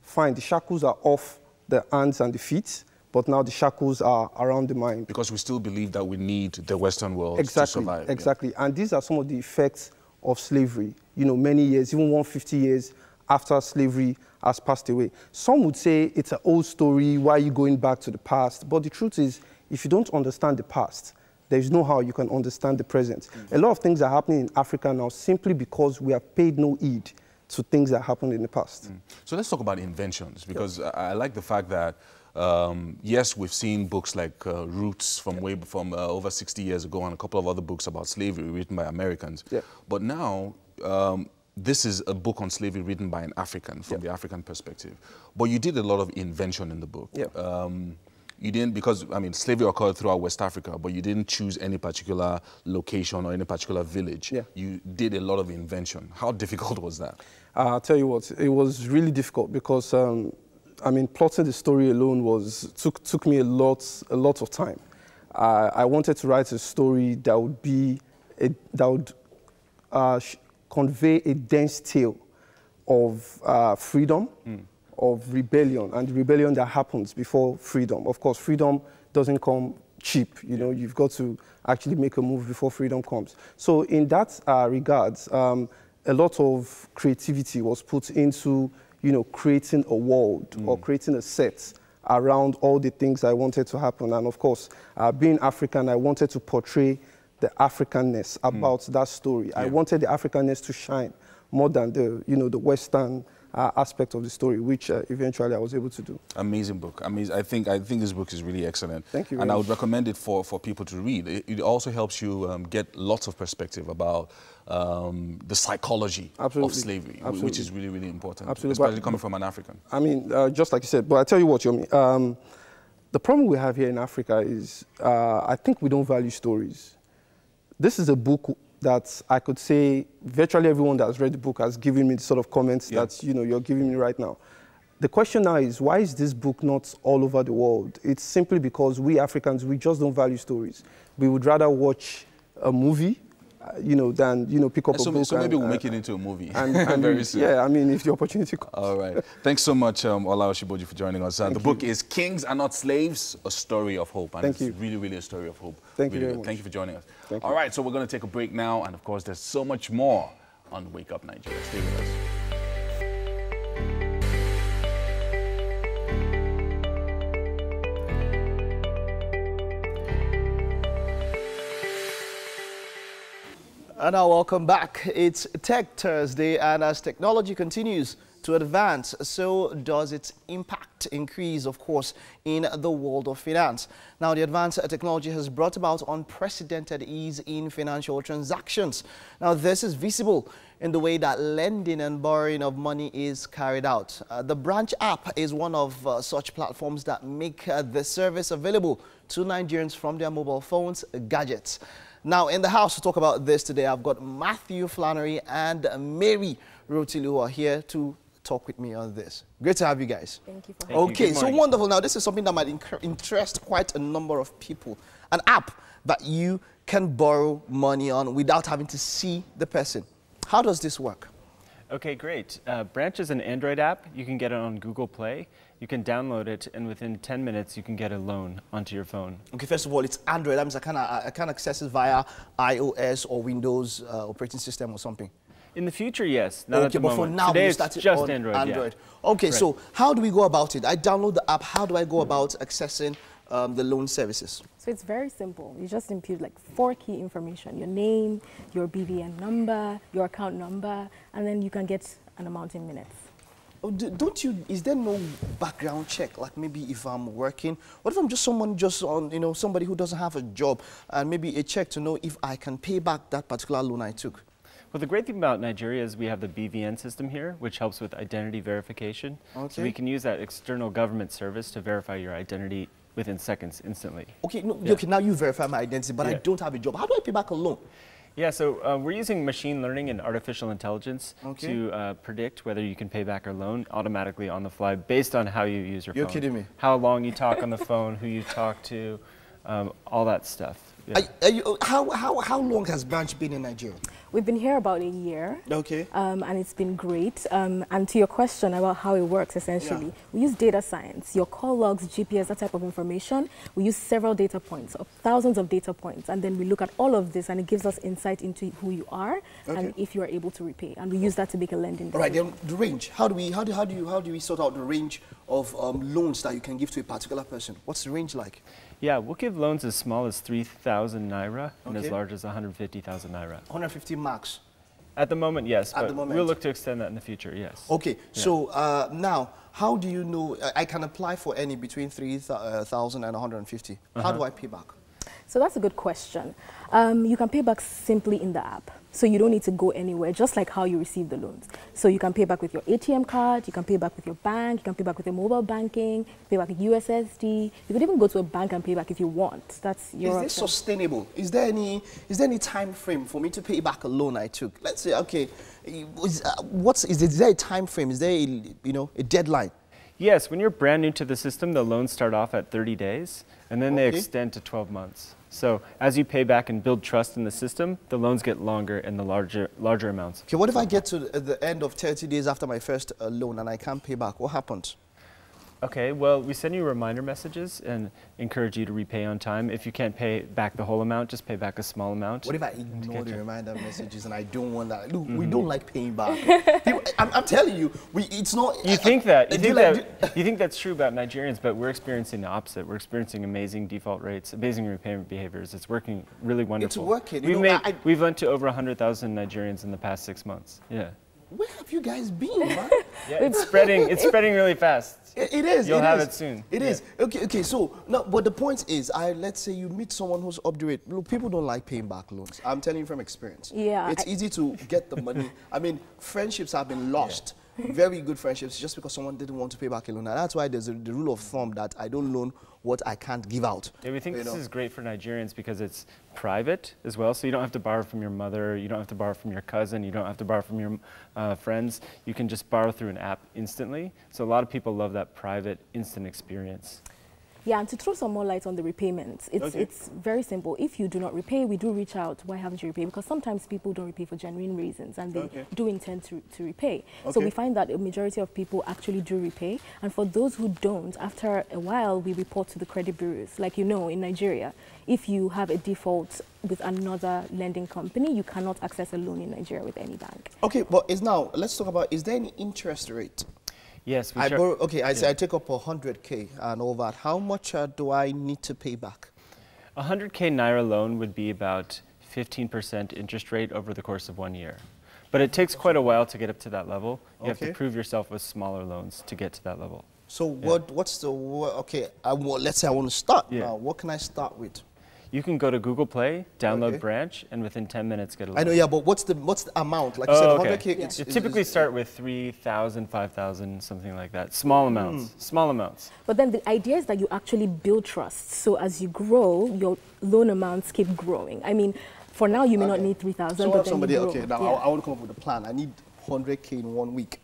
Fine, the shackles are off the hands and the feet, but now the shackles are around the mind. Because we still believe that we need the Western world to survive. Exactly, and these are some of the effects of slavery, many years, even 150 years after slavery has passed away. Some would say it's an old story, why are you going back to the past? But the truth is, if you don't understand the past, there's no how you can understand the present. A lot of things are happening in Africa now simply because we have paid no heed to things that happened in the past. So let's talk about inventions, because I like the fact that yes, we've seen books like Roots from over 60 years ago, and a couple of other books about slavery written by Americans. But now, this is a book on slavery written by an African, from the African perspective. But you did a lot of invention in the book. You didn't, because, slavery occurred throughout West Africa, but you didn't choose any particular location or any particular village. You did a lot of invention. How difficult was that? I'll tell you what, it was really difficult because plotting the story alone took me a lot of time. I wanted to write a story that would convey a dense tale of freedom, of rebellion, and the rebellion that happens before freedom. Of course, freedom doesn't come cheap. You've got to actually make a move before freedom comes. So in that regards, a lot of creativity was put into creating a world or creating a set around all the things I wanted to happen. And of course, being African, I wanted to portray the Africanness about that story. I wanted the Africanness to shine more than the Western aspect of the story, which eventually I was able to do. Amazing book. I think this book is really excellent. Thank you. And I would recommend it for people to read. It also helps you get lots of perspective about the psychology of slavery, which is really, really important, especially coming from an African. I mean, just like you said, but I tell you what, Yomi, the problem we have here in Africa is I think we don't value stories. This is a book that I could say virtually everyone that has read the book has given me the sort of comments that you're giving me right now. The question now is, why is this book not all over the world? It's simply because we Africans, we just don't value stories. We would rather watch a movie than pick up a book. So maybe we'll make it into a movie and very soon. Yeah, I mean, if the opportunity comes. All right. Thanks so much, Ola Oshiboji, for joining us. The book is Kings Are Not Slaves, A Story of Hope. And it's really, really a story of hope. Thank you very much. Thank you for joining us. All right, so we're going to take a break now. And of course, there's so much more on Wake Up Nigeria. Stay with us. And now welcome back. It's Tech Thursday, and as technology continues to advance, so does its impact increase, of course, in the world of finance. Now, the advanced technology has brought about unprecedented ease in financial transactions. Now, this is visible in the way that lending and borrowing of money is carried out. The Branch app is one of such platforms that make the service available to Nigerians from their mobile phones, gadgets. Now, in the house to talk about this today, I've got Matthew Flannery and Mary Rotili, who are here to talk with me on this. Great to have you guys. Thank you for having me. Okay, so wonderful. Now, this is something that might interest quite a number of people. An app that you can borrow money on without having to see the person. How does this work? Okay, great. Branch is an Android app. You can get it on Google Play. You can download it, and within 10 minutes, you can get a loan onto your phone. Okay, first of all, it's Android. That means I can access it via iOS or Windows operating system or something. In the future, yes. Not at the but moment. for now, today we it's started just on Android. Okay, right. So how do we go about it? I download the app. How do I go about accessing the loan services? So it's very simple. You just input like 4 key information: your name, your BVN number, your account number, and then you can get an amount in minutes. Oh, is there no background check? Like maybe if I'm working, what if I'm just someone somebody who doesn't have a job, and maybe a check to know if I can pay back that particular loan I took? Well, the great thing about Nigeria is we have the BVN system here, which helps with identity verification. Okay. So we can use that external government service to verify your identity within seconds, instantly. Okay, okay, now you verify my identity, but I don't have a job. How do I pay back a loan? Yeah, so we're using machine learning and artificial intelligence to predict whether you can pay back a loan automatically on the fly based on how you use your phone. You're kidding me. How long you talk on the phone, who you talk to, all that stuff. Yeah. How long has Branch been in Nigeria? We've been here about a year. Okay. And it's been great. And to your question about how it works, essentially, we use data science, your call logs, GPS, that type of information. We use several data points, thousands of data points, and then we look at all of this, and it gives us insight into who you are and if you are able to repay. And we use that to make a lending decision. All right, then the range. How do we sort out the range of loans that you can give to a particular person? What's the range like? Yeah, we'll give loans as small as 3,000 naira and as large as 150,000 naira. 150 max? At the moment, yes. At the moment. We'll look to extend that in the future, yes. Okay, so now, how do you know, I can apply for any between 3,000 and 150. How do I pay back? So that's a good question. You can pay back simply in the app. So you don't need to go anywhere, just like how you receive the loans. So you can pay back with your ATM card, you can pay back with your bank, you can pay back with your mobile banking, pay back with USSD. You could even go to a bank and pay back if you want. That's your option. Is this sustainable? Is there any time frame for me to pay back a loan I took? Let's say, okay, is there a time frame? Is there a deadline? Yes, when you're brand new to the system, the loans start off at 30 days, and then they extend to 12 months. So as you pay back and build trust in the system, the loans get longer and the larger amounts. Okay, what if I get to the end of 30 days after my first loan and I can't pay back? What happens? Okay, well, we send you reminder messages and encourage you to repay on time. If you can't pay back the whole amount, just pay back a small amount. What if I ignore the reminder messages and I don't want that? Look, we don't like paying back. I'm telling you, it's not... You think that's true about Nigerians, but we're experiencing the opposite. We're experiencing amazing default rates, amazing repayment behaviors. It's working really wonderful. It's working. We've lent to over 100,000 Nigerians in the past 6 months. Yeah. where have you guys been, man? Yeah, it's spreading really fast. It is. You'll have it soon. It is. Okay, so, no, but the point is, let's say you meet someone who's up to it. Look, people don't like paying back loans. I'm telling you from experience. Yeah. It's easy to get the money. I mean, friendships have been lost. Very good friendships just because someone didn't want to pay back a loan. And that's why there's the rule of thumb that I don't loan what I can't give out. Yeah, we think this is great for Nigerians because it's private as well, so you don't have to borrow from your mother, you don't have to borrow from your cousin, you don't have to borrow from your friends. You can just borrow through an app instantly. So a lot of people love that private, instant experience. Yeah, and to throw some more light on the repayments, it's very simple. If you do not repay, we do reach out, why haven't you repaid? Because sometimes people don't repay for genuine reasons and they do intend to repay. So we find that a majority of people actually do repay. And for those who don't, after a while, we report to the credit bureaus. Like you know, in Nigeria, if you have a default with another lending company, you cannot access a loan in Nigeria with any bank. Okay, but let's talk about, is there any interest rate? Yes, I take up 100K and all that. How much do I need to pay back? A 100K Naira loan would be about 15% interest rate over the course of 1 year. But it takes quite a while to get up to that level. You have to prove yourself with smaller loans to get to that level. So let's say I want to start now. What can I start with? You can go to Google Play, download Branch, and within 10 minutes get a loan. I know, yeah, but what's the amount? Like you said, 100K. You typically start with 3,000, 5,000, something like that. Small amounts, small amounts. But then the idea is that you actually build trust. So as you grow, your loan amounts keep growing. I mean, for now, you may not need 3,000, so but then somebody, you grow. now I want to come up with a plan. I need 100K in 1 week.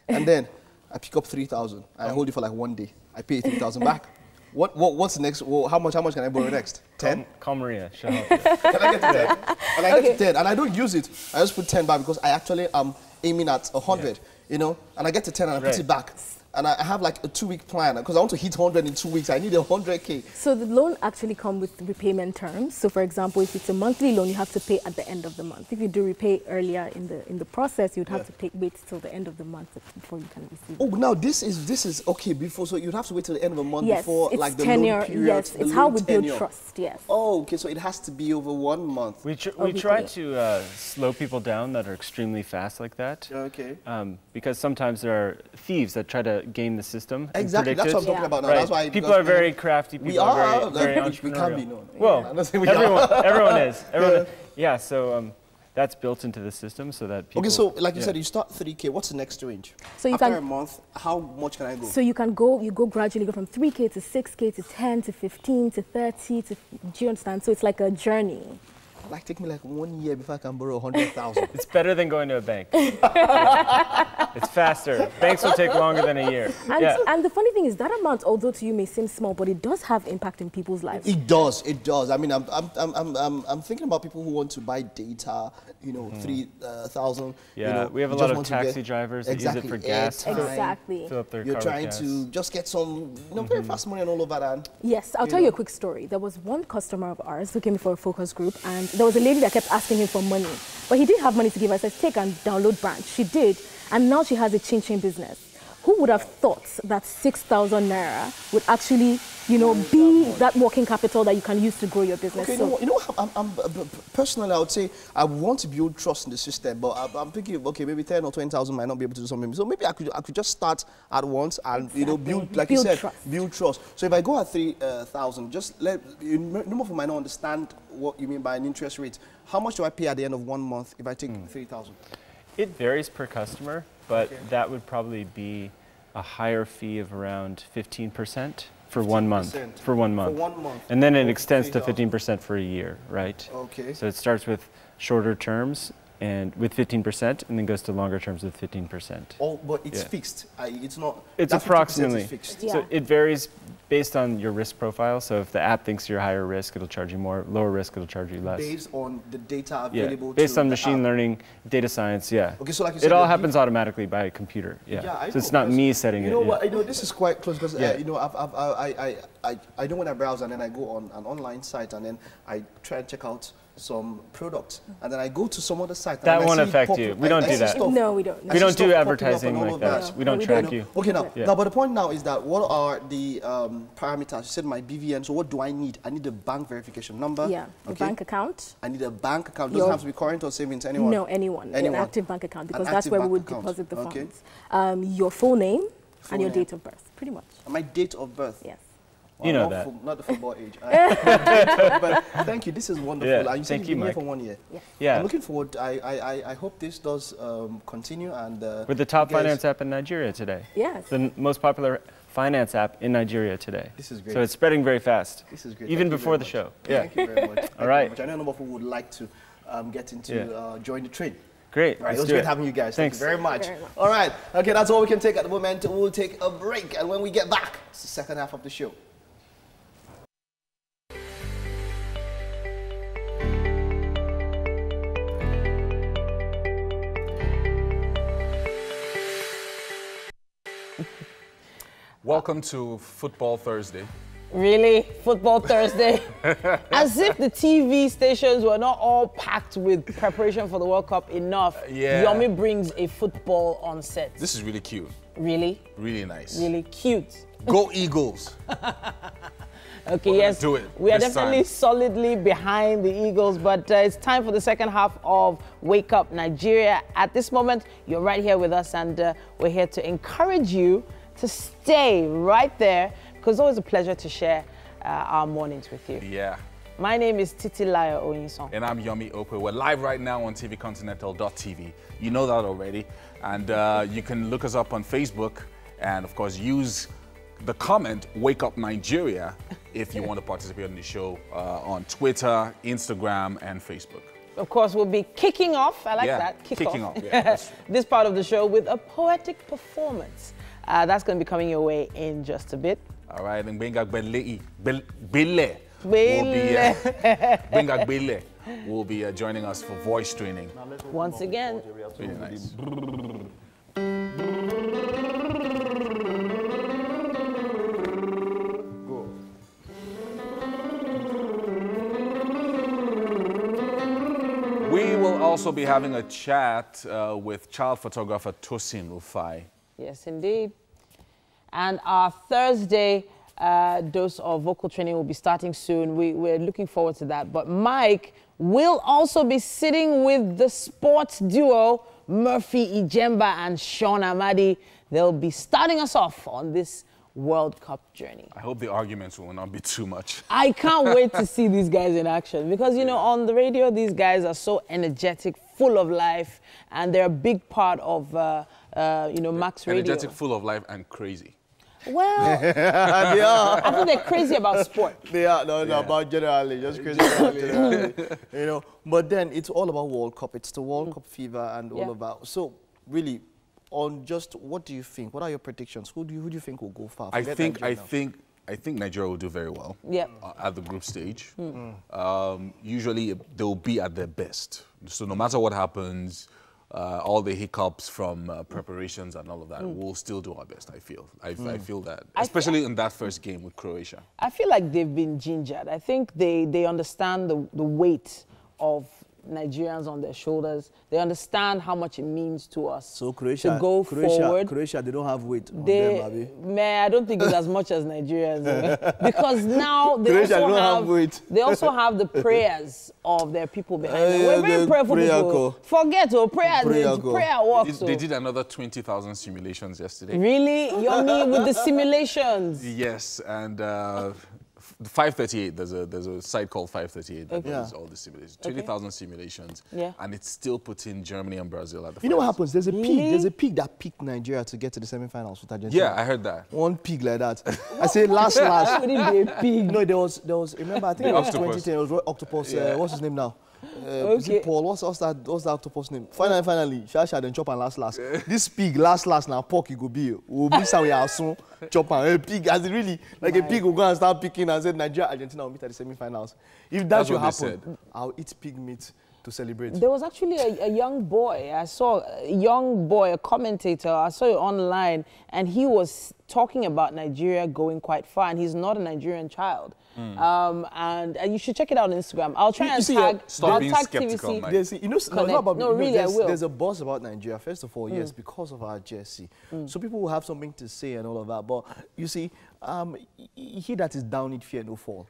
And then I pick up 3,000. I hold it for like 1 day. I pay 3,000 back. What's next? Well, how much can I borrow next? 10? Call Maria. She'll help you. Can I get to 10? And I get to 10, and I don't use it. I just put 10 back because I actually am aiming at 100, you know. And I get to 10 and I put it back. And I have like a 2-week plan because I want to hit 100 in 2 weeks. I need 100K. So the loan actually comes with repayment terms. So for example, if it's a monthly loan, you have to pay at the end of the month. If you do repay earlier in the process, you'd have to wait till the end of the month before you can receive. Oh, now this is okay. Before, so you'd have to wait till the end of the month before like the tenure, loan period. Yes, it's how we build trust. Yes. Oh, okay. So it has to be over 1 month. We try to slow people down that are extremely fast like that. Okay. Because sometimes there are thieves that try to game the system. Exactly, that's what I'm talking about now. Right. That's why people are very crafty. People are very entrepreneurial. We can't be known. Well, everyone is. Yeah, so that's built into the system so that people... Okay, so like you said, you start 3K. What's the next range? So you After a month, how much can I go? So you go gradually go from 3K to 6K to 10 to 15 to 30 to... Do you understand? So it's like a journey. Like take me like 1 year before I can borrow 100,000. It's better than going to a bank. It's faster. Banks will take longer than a year. And the funny thing is that amount, although to you may seem small, but it does have impact in people's lives. It does. It does. I mean, I'm thinking about people who want to buy data. You know, 3,000. Yeah, you know, we have a lot of taxi drivers that use it for gas. Exactly. Fill up their You're car trying with gas. to just get some, very fast money and all of that. And yes, I'll tell you a quick story. There was one customer of ours who came for a focus group, and there was a lady that kept asking him for money, but he didn't have money to give her. I said, take and download Branch. She did, and now she has a chin business. Who would have thought that 6,000 naira would actually, be that working capital that you can use to grow your business? Okay, personally, I would say I want to build trust in the system, but I'm thinking, okay, maybe 10 or 20,000 might not be able to do something. So maybe I could just start at once and build, like you said, build trust. So if I go at 3,000, just let number of might not understand what you mean by an interest rate. How much do I pay at the end of 1 month if I take 3,000? It varies per customer, but that would probably be a higher fee of around 15% for 1 month. For 1 month. For 1 month. And then it extends to 15% for a year, right? Okay. So it starts with shorter terms and with 15%, and then goes to longer terms with 15%. Oh, but it's fixed. It's not. It's approximately. Fixed. So it varies based on your risk profile. So if the app thinks you're higher risk, it'll charge you more. Lower risk, it'll charge you less. Based on the data available. Based on machine learning, data science. Yeah. Okay, so like you said, it all happens automatically by a computer. Yeah. So it's not me setting it. You know what? This is quite close because I know when I browse and then I go on an online site and then I try and check out some products, and then I go to some other site. That won't affect you. We don't do that. No, we don't. We don't do advertising like that. We don't track you. Okay, now, but the point now is that what are the parameters? You said my BVN, so what do I need? I need a bank verification number. Yeah, a bank account. I need a bank account. Doesn't have to be current or savings, anyone? No, anyone. An active bank account, because that's where we would deposit the funds. Your full name and your date of birth, pretty much. My date of birth? Yes. Well, you know that. Not the football age. But thank you. This is wonderful. Yeah, you said you've been here for 1 year. Yeah. I'm looking forward. I hope this does continue. And we're the top finance app in Nigeria today. Yes. The most popular finance app in Nigeria today. This is great. So it's spreading very fast. This is great. Even before the show. Thank you very much. All right. I know a number of people would like to get into join the train. Great. Right, it was great having you guys. Thanks. Thank you very much. All right. Okay, that's all we can take at the moment. We'll take a break, and when we get back, it's the second half of the show. Welcome to Football Thursday. Really? Football Thursday? As if the TV stations were not all packed with preparation for the World Cup enough. Yeah. Yomi brings a football on set. This is really cute. Really? Really nice. Really cute. Go Eagles. Okay, yes. Do it. We are definitely solidly behind the Eagles, but it's time for the second half of Wake Up Nigeria. At this moment, you're right here with us, and we're here to encourage you to stay right there, because it's always a pleasure to share our mornings with you. Yeah. My name is Titilayo Oyinson. And I'm Yomi Okwe. We're live right now on tvcontinental.tv. You know that already. And you can look us up on Facebook and, of course, use the comment, Wake Up Nigeria, if you want to participate in the show on Twitter, Instagram, and Facebook. Of course, we'll be kicking off, I like that, kicking off. Yeah, this part of the show with a poetic performance. That's going to be coming your way in just a bit. All right, and Benga Bele will be joining us for voice training. Once again. Really nice. We will also be having a chat with child photographer Tosin Rufai. Yes, indeed. And our Thursday dose of vocal training will be starting soon. We're looking forward to that. But Mike will also be sitting with the sports duo, Murphy Ijemba and Sean Amadi. They'll be starting us off on this World Cup journey. I hope the arguments will not be too much. I can't wait to see these guys in action, because, you know, on the radio, these guys are so energetic, full of life, and they're a big part of, you know, Max Radio. Energetic, full of life, and crazy. Well, they are. I think they're crazy about sport. They are, no, about generally, just crazy about generally, you know. But then it's all about World Cup. It's the World Cup fever and all of that. So really, on just what do you think? What are your predictions? Who do you think will go far? I think Nigeria will do very well. Yeah. At the group stage. Usually they'll be at their best. So no matter what happens, all the hiccups from preparations and all of that, we'll still do our best, I feel. I feel that, especially in that first game with Croatia. I feel like they've been gingered. I think they understand the weight of Nigerians on their shoulders. They understand how much it means to us. So Croatia, to go forward. Croatia, they don't have weight on them, Abi. Man, I don't think it's as much as Nigerians. Because now they also have the prayers of their people behind them. We're very prayerful people. Forget prayer works. They did another 20,000 simulations yesterday. Really? Yomi, with the simulations? Yes, and 538, there's a site called 538 that does all the simulations. 20,000 simulations. Yeah. And it's still putting Germany and Brazil at the front. You know what happens? There's a peak. There's a peak that picked Nigeria to get to the semifinals with Argentina. Yeah, I heard that. One peak like that. I say last. Would it be a pig? No, there was. Remember, I think it was 2010. It was Roy Octopus. What's his name now? Is it Paul? What's that octopus name? Finally, Shasha then chop and last. This pig last now pork it go be. We'll be how we are soon chop and a pig as it really like a pig will go and start picking and say Nigeria Argentina will meet at the semi-finals. If that should happen, I'll eat pig meat to celebrate. There was actually a young boy. I saw a young boy, a commentator. I saw it online, and he was talking about Nigeria going quite far, and he's not a Nigerian child. And you should check it out on Instagram. I'll try and tag. Stop being tag skeptical, TVC. Mike. There's a buzz about Nigeria. First of all, yes, because of our jersey. So people will have something to say and all of that. But you see, he that is down, it fear no fall.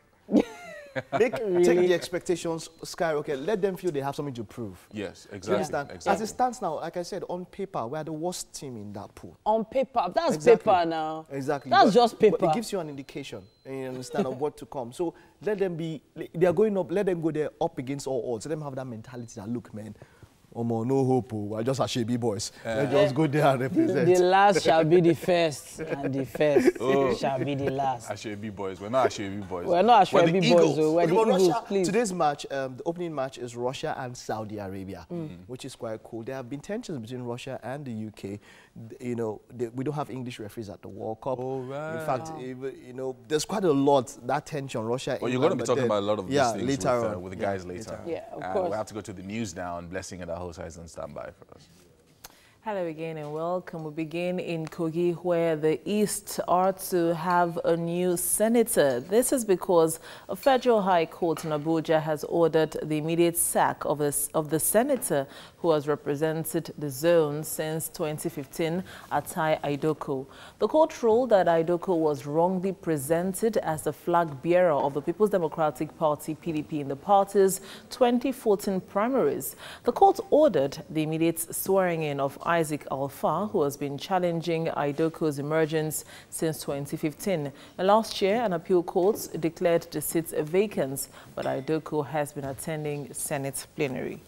Take the expectations skyrocket. Let them feel they have something to prove. Yes, exactly. You understand? Exactly. As it stands now, like I said, on paper, we are the worst team in that pool. On paper, that's paper now. Exactly. That's just paper. But it gives you an indication, and you understand of what to come. So let them be. They are going up. Let them go there up against all odds. Let them have that mentality that look, man. No hope. We're just Asebi boys. Let's just go there and represent. The last shall be the first, and the first shall be the last. Asebi boys. We're not Asebi boys. We're not Asebi boys. We're the Eagles, please. Today's match, the opening match is Russia and Saudi Arabia, which is quite cool. There have been tensions between Russia and the UK. You know, we don't have English referees at the World Cup. Oh, right. In fact, you know, there's quite a lot, that tension, Russia. Well, you're going to be talking about a lot of these things with the guys later. Yeah, of course. We have to go to the news now, and Blessing and our host is on standby for us. Hello again and welcome. We begin in Kogi, where the East are to have a new senator. This is because a federal high court in Abuja has ordered the immediate sack of the senator who has represented the zone since 2015, Atai Aidoko. The court ruled that Aidoko was wrongly presented as the flag bearer of the People's Democratic Party, PDP, in the party's 2014 primaries. The court ordered the immediate swearing in of Isaac Alfa, who has been challenging Aidoko's emergence since 2015. Last year, an appeal court declared the seats vacant, but Aidoko has been attending Senate plenary.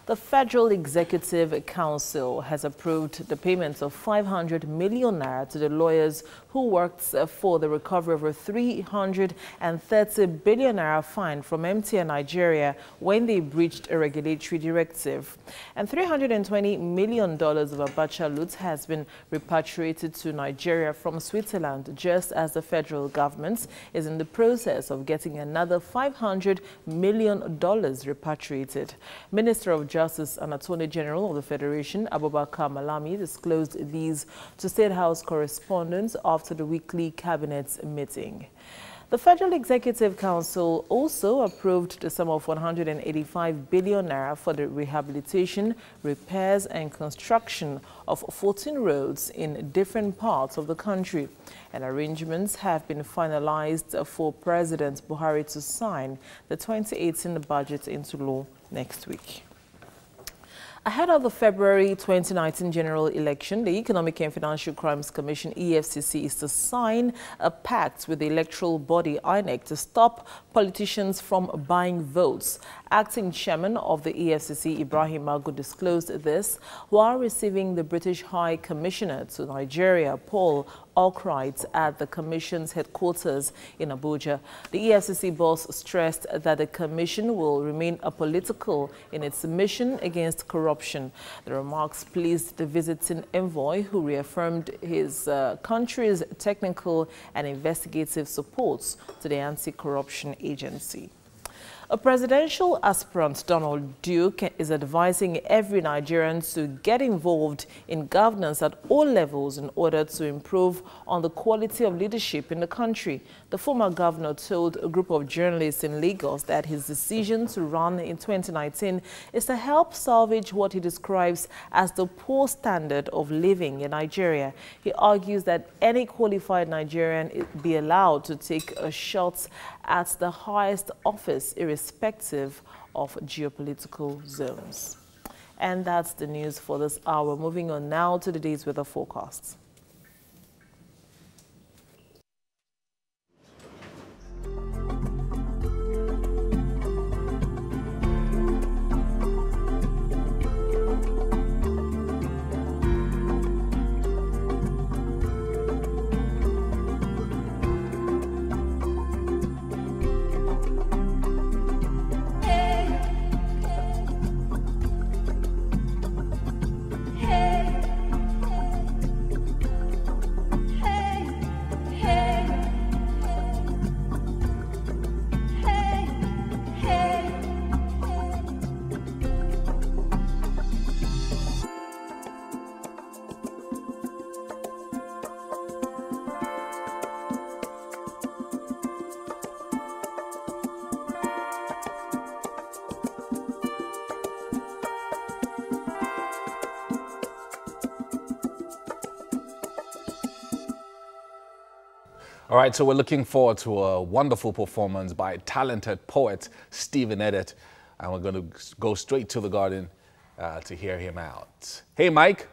The Federal Executive Council has approved the payment of 500 million naira to the lawyers who worked for the recovery of a 330 billion naira fine from MTN Nigeria when they breached a regulatory directive. And $320 million of Abacha loot has been repatriated to Nigeria from Switzerland, just as the federal government is in the process of getting another $500 million repatriated. Minister of Justice and Attorney General of the Federation, Abubakar Malami, disclosed these to State House correspondents after the weekly cabinet meeting. The Federal Executive Council also approved the sum of 185 billion naira for the rehabilitation, repairs and construction of 14 roads in different parts of the country. And arrangements have been finalized for President Buhari to sign the 2018 budget into law next week. Ahead of the February 2019 general election, the Economic and Financial Crimes Commission, EFCC, is to sign a pact with the electoral body, INEC, to stop politicians from buying votes. Acting chairman of the EFCC, Ibrahim Magu, disclosed this while receiving the British High Commissioner to Nigeria, Paul Albright, at the Commission's headquarters in Abuja. The EFCC boss stressed that the Commission will remain apolitical in its mission against corruption. The remarks pleased the visiting envoy, who reaffirmed his country's technical and investigative support to the anti-corruption agency. A presidential aspirant, Donald Duke, is advising every Nigerian to get involved in governance at all levels in order to improve on the quality of leadership in the country. The former governor told a group of journalists in Lagos that his decision to run in 2019 is to help salvage what he describes as the poor standard of living in Nigeria. He argues that any qualified Nigerian be allowed to take a shot at the highest office, irrespective of geopolitical zones. And that's the news for this hour. Moving on now to the day's weather forecasts. All right, so we're looking forward to a wonderful performance by talented poet Stephen Edet, and we're going to go straight to the garden to hear him out. Hey, Mike.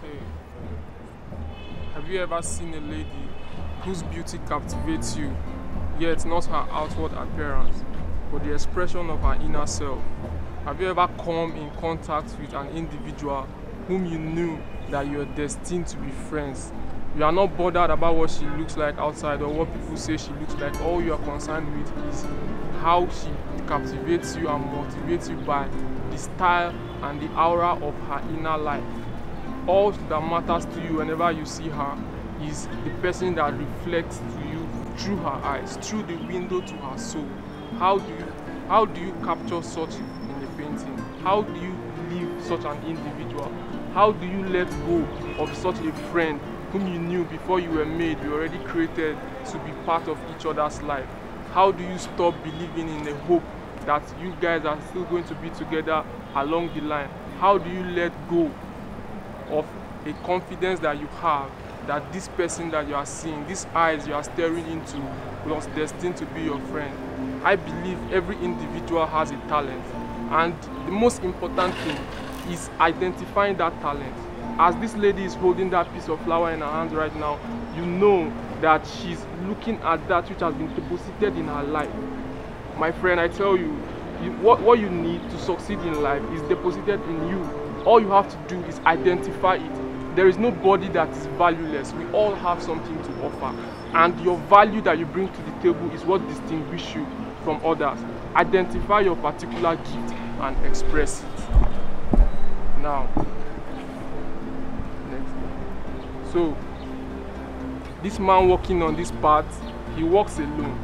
Hey, have you ever seen a lady whose beauty captivates you, yet not her outward appearance, but the expression of her inner self? Have you ever come in contact with an individual whom you knew that you are destined to be friends? You are not bothered about what she looks like outside or what people say she looks like. All you are concerned with is how she captivates you and motivates you by the style and the aura of her inner life. All that matters to you whenever you see her is the person that reflects to you through her eyes, through the window to her soul. How do you capture such in a painting? How do you leave such an individual? How do you let go of such a friend whom you knew before you were made, you already created to be part of each other's life? How do you stop believing in the hope that you guys are still going to be together along the line? How do you let go of a confidence that you have that this person that you are seeing, these eyes you are staring into, was destined to be your friend? I believe every individual has a talent, and the most important thing is identifying that talent. As this lady is holding that piece of flower in her hand right now, you know that she's looking at that which has been deposited in her life. My friend, I tell you, what you need to succeed in life is deposited in you. All you have to do is identify it. There is nobody that is valueless. We all have something to offer. And your value that you bring to the table is what distinguishes you from others. Identify your particular gift and express it. Now, so, this man walking on this path, he walks alone.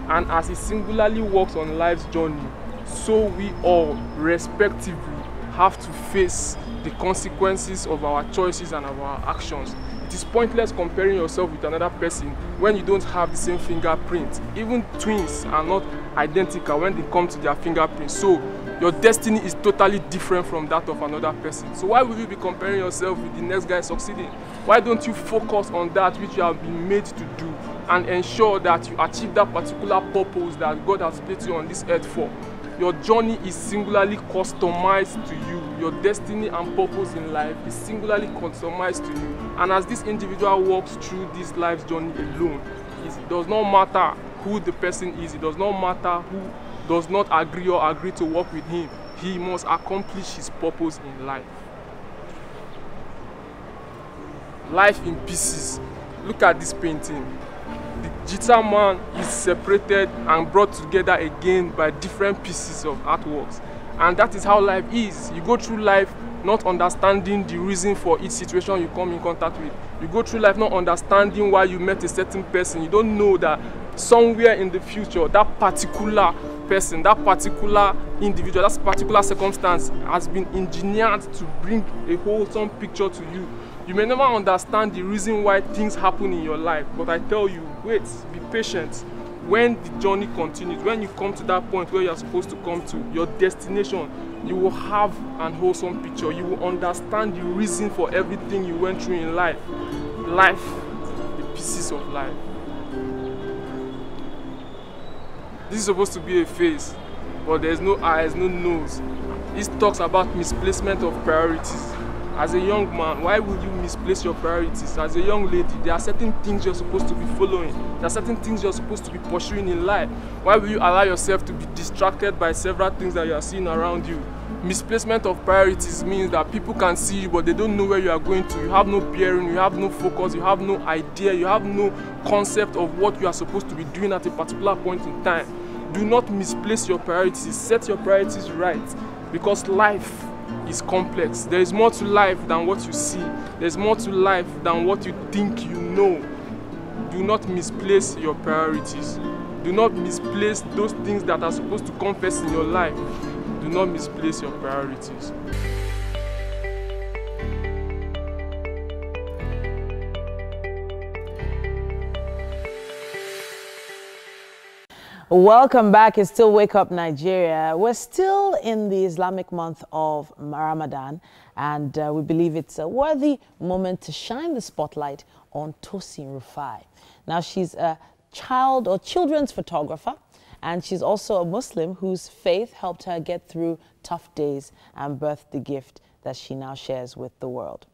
And as he singularly walks on life's journey, so we all, respectively, have to face the consequences of our choices and of our actions. It is pointless comparing yourself with another person when you don't have the same fingerprint. Even twins are not identical when they come to their fingerprints. So, your destiny is totally different from that of another person. So why will you be comparing yourself with the next guy succeeding? Why don't you focus on that which you have been made to do and ensure that you achieve that particular purpose that God has placed you on this earth for? Your journey is singularly customized to you. Your destiny and purpose in life is singularly customized to you. And as this individual walks through this life's journey alone, it does not matter who the person is. It does not matter who does not agree or agree to work with him. He must accomplish his purpose in life. Life in pieces. Look at this painting. The Jita man is separated and brought together again by different pieces of artworks. And that is how life is. You go through life not understanding the reason for each situation you come in contact with. You go through life not understanding why you met a certain person. You don't know that somewhere in the future, that particular person, that particular individual, that particular circumstance has been engineered to bring a wholesome picture to you. You may never understand the reason why things happen in your life, but I tell you, wait, be patient. When the journey continues, when you come to that point where you're supposed to come to, your destination, you will have an wholesome picture. You will understand the reason for everything you went through in life. Life, the pieces of life. This is supposed to be a face, but there's no eyes, no nose. This talks about misplacement of priorities. As a young man, why would you misplace your priorities? As a young lady, there are certain things you're supposed to be following. There are certain things you're supposed to be pursuing in life. Why will you allow yourself to be distracted by several things that you are seeing around you? Misplacement of priorities means that people can see you, but they don't know where you are going to. You have no bearing, you have no focus, you have no idea, you have no concept of what you are supposed to be doing at a particular point in time. Do not misplace your priorities. Set your priorities right, because life is complex. There is more to life than what you see. There's more to life than what you think you know. Do not misplace your priorities. Do not misplace those things that are supposed to come first in your life. Do not misplace your priorities. Welcome back. It's still Wake Up Nigeria. We're still in the Islamic month of Ramadan, and we believe it's a worthy moment to shine the spotlight on Tosin Rufai. Now, she's a child or children's photographer, and she's also a Muslim whose faith helped her get through tough days and birthed the gift that she now shares with the world.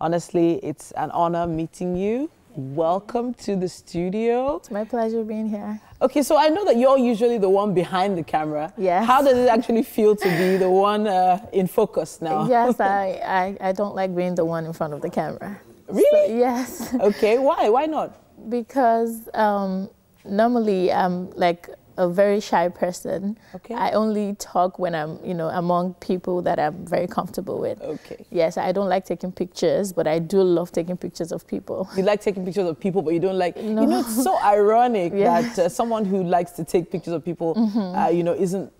Honestly, it's an honor meeting you. Welcome to the studio. It's my pleasure being here. Okay, so I know that you're usually the one behind the camera. Yes. How does it actually feel to be the one in focus now? Yes, I don't like being the one in front of the camera. Really? So, yes. Okay, why? Why not? Because normally I'm like a very shy person. Okay. I only talk when I'm, among people that I'm very comfortable with. Okay. Yes, I don't like taking pictures, but I do love taking pictures of people. You like taking pictures of people, but you don't like, No. it's so ironic Yes. that someone who likes to take pictures of people, isn't,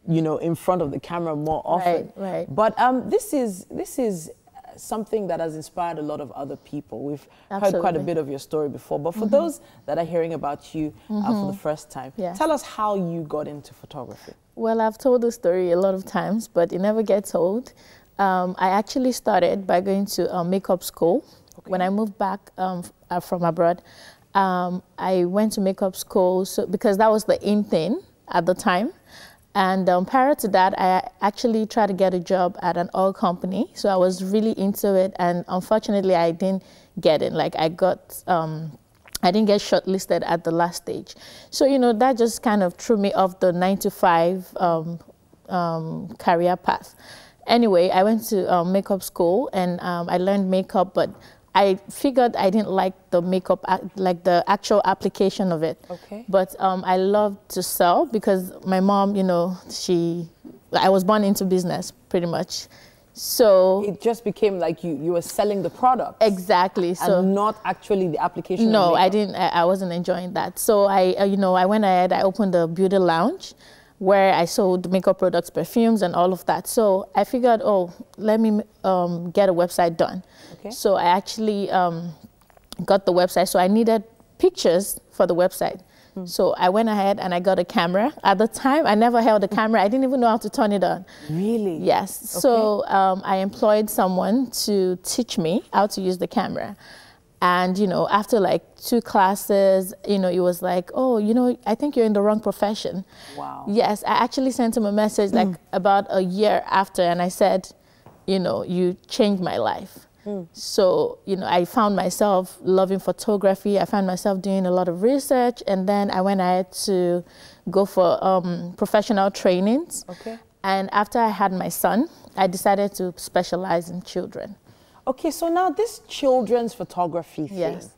in front of the camera more often. Right. But this is something that has inspired a lot of other people. We've heard quite a bit of your story before, but for those that are hearing about you for the first time, tell us how you got into photography. Well, I've told the story a lot of times, but it never gets old. I actually started by going to makeup school. Okay. When I moved back from abroad, I went to makeup school because that was the in thing at the time. And prior to that, I actually tried to get a job at an oil company. So I was really into it. And unfortunately, I didn't get it. Like I didn't get shortlisted at the last stage. So, that just kind of threw me off the 9-to-5 career path. Anyway, I went to makeup school and I learned makeup, but I figured I didn't like the makeup, like the actual application of it. Okay. But I love to sell because my mom, I was born into business pretty much. So it just became like you were selling the product. Exactly. So not actually the application. No, of I didn't. I wasn't enjoying that. So I went ahead. I opened a beauty lounge where I sold makeup products, perfumes, and all of that. So I figured, let me get a website done. Okay. So I actually got the website. So I needed pictures for the website. So I went ahead and I got a camera. At the time, I never held a camera. I didn't even know how to turn it on. Really? Yes. Okay. So I employed someone to teach me how to use the camera. And, after like 2 classes, it was like, I think you're in the wrong profession. Wow. Yes, I actually sent him a message like about a year after, and I said, you changed my life. So, I found myself loving photography. I found myself doing a lot of research, and then I went ahead to go for professional trainings. Okay. And after I had my son, I decided to specialize in children. Okay, so now this children's photography thing, Yes.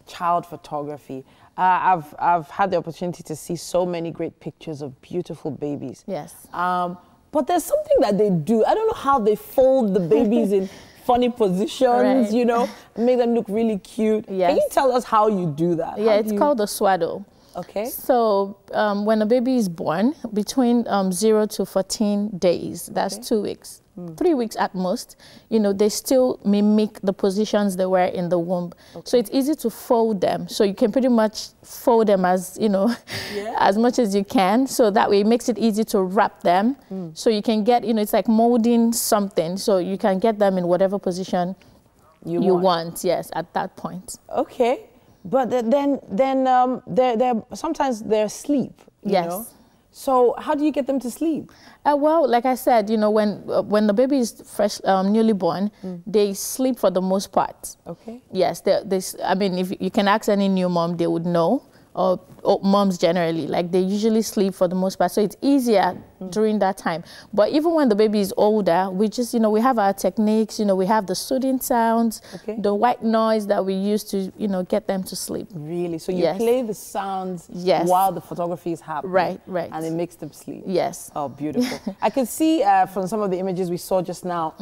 child photography, I've had the opportunity to see so many great pictures of beautiful babies. Yes. But there's something that they do. I don't know how they fold the babies in funny positions, Right. make them look really cute. Yes. Can you tell us how you do that? Yeah, How it's do you... called a swaddle. Okay. So when a baby is born, between 0 to 14 days, that's 2 weeks, 3 weeks at most, they still mimic the positions they were in the womb. Okay. So it's easy to fold them. So you can pretty much fold them as, as much as you can. So that way it makes it easy to wrap them. So you can get, it's like molding something. So you can get them in whatever position you want, yes, at that point. Okay. But then they're sometimes they're asleep. You know? So how do you get them to sleep? Well, like I said, when the baby is fresh, newly born, they sleep for the most part. Okay. Yes, I mean, if you can ask any new mom, they would know. Or moms generally, like they usually sleep for the most part. So it's easier during that time. But even when the baby is older, we just, we have our techniques, we have the soothing sounds, the white noise that we use to, get them to sleep. Really? So you play the sounds while the photography is happening. Right. And it makes them sleep. Yes. Oh, beautiful. I can see from some of the images we saw just now,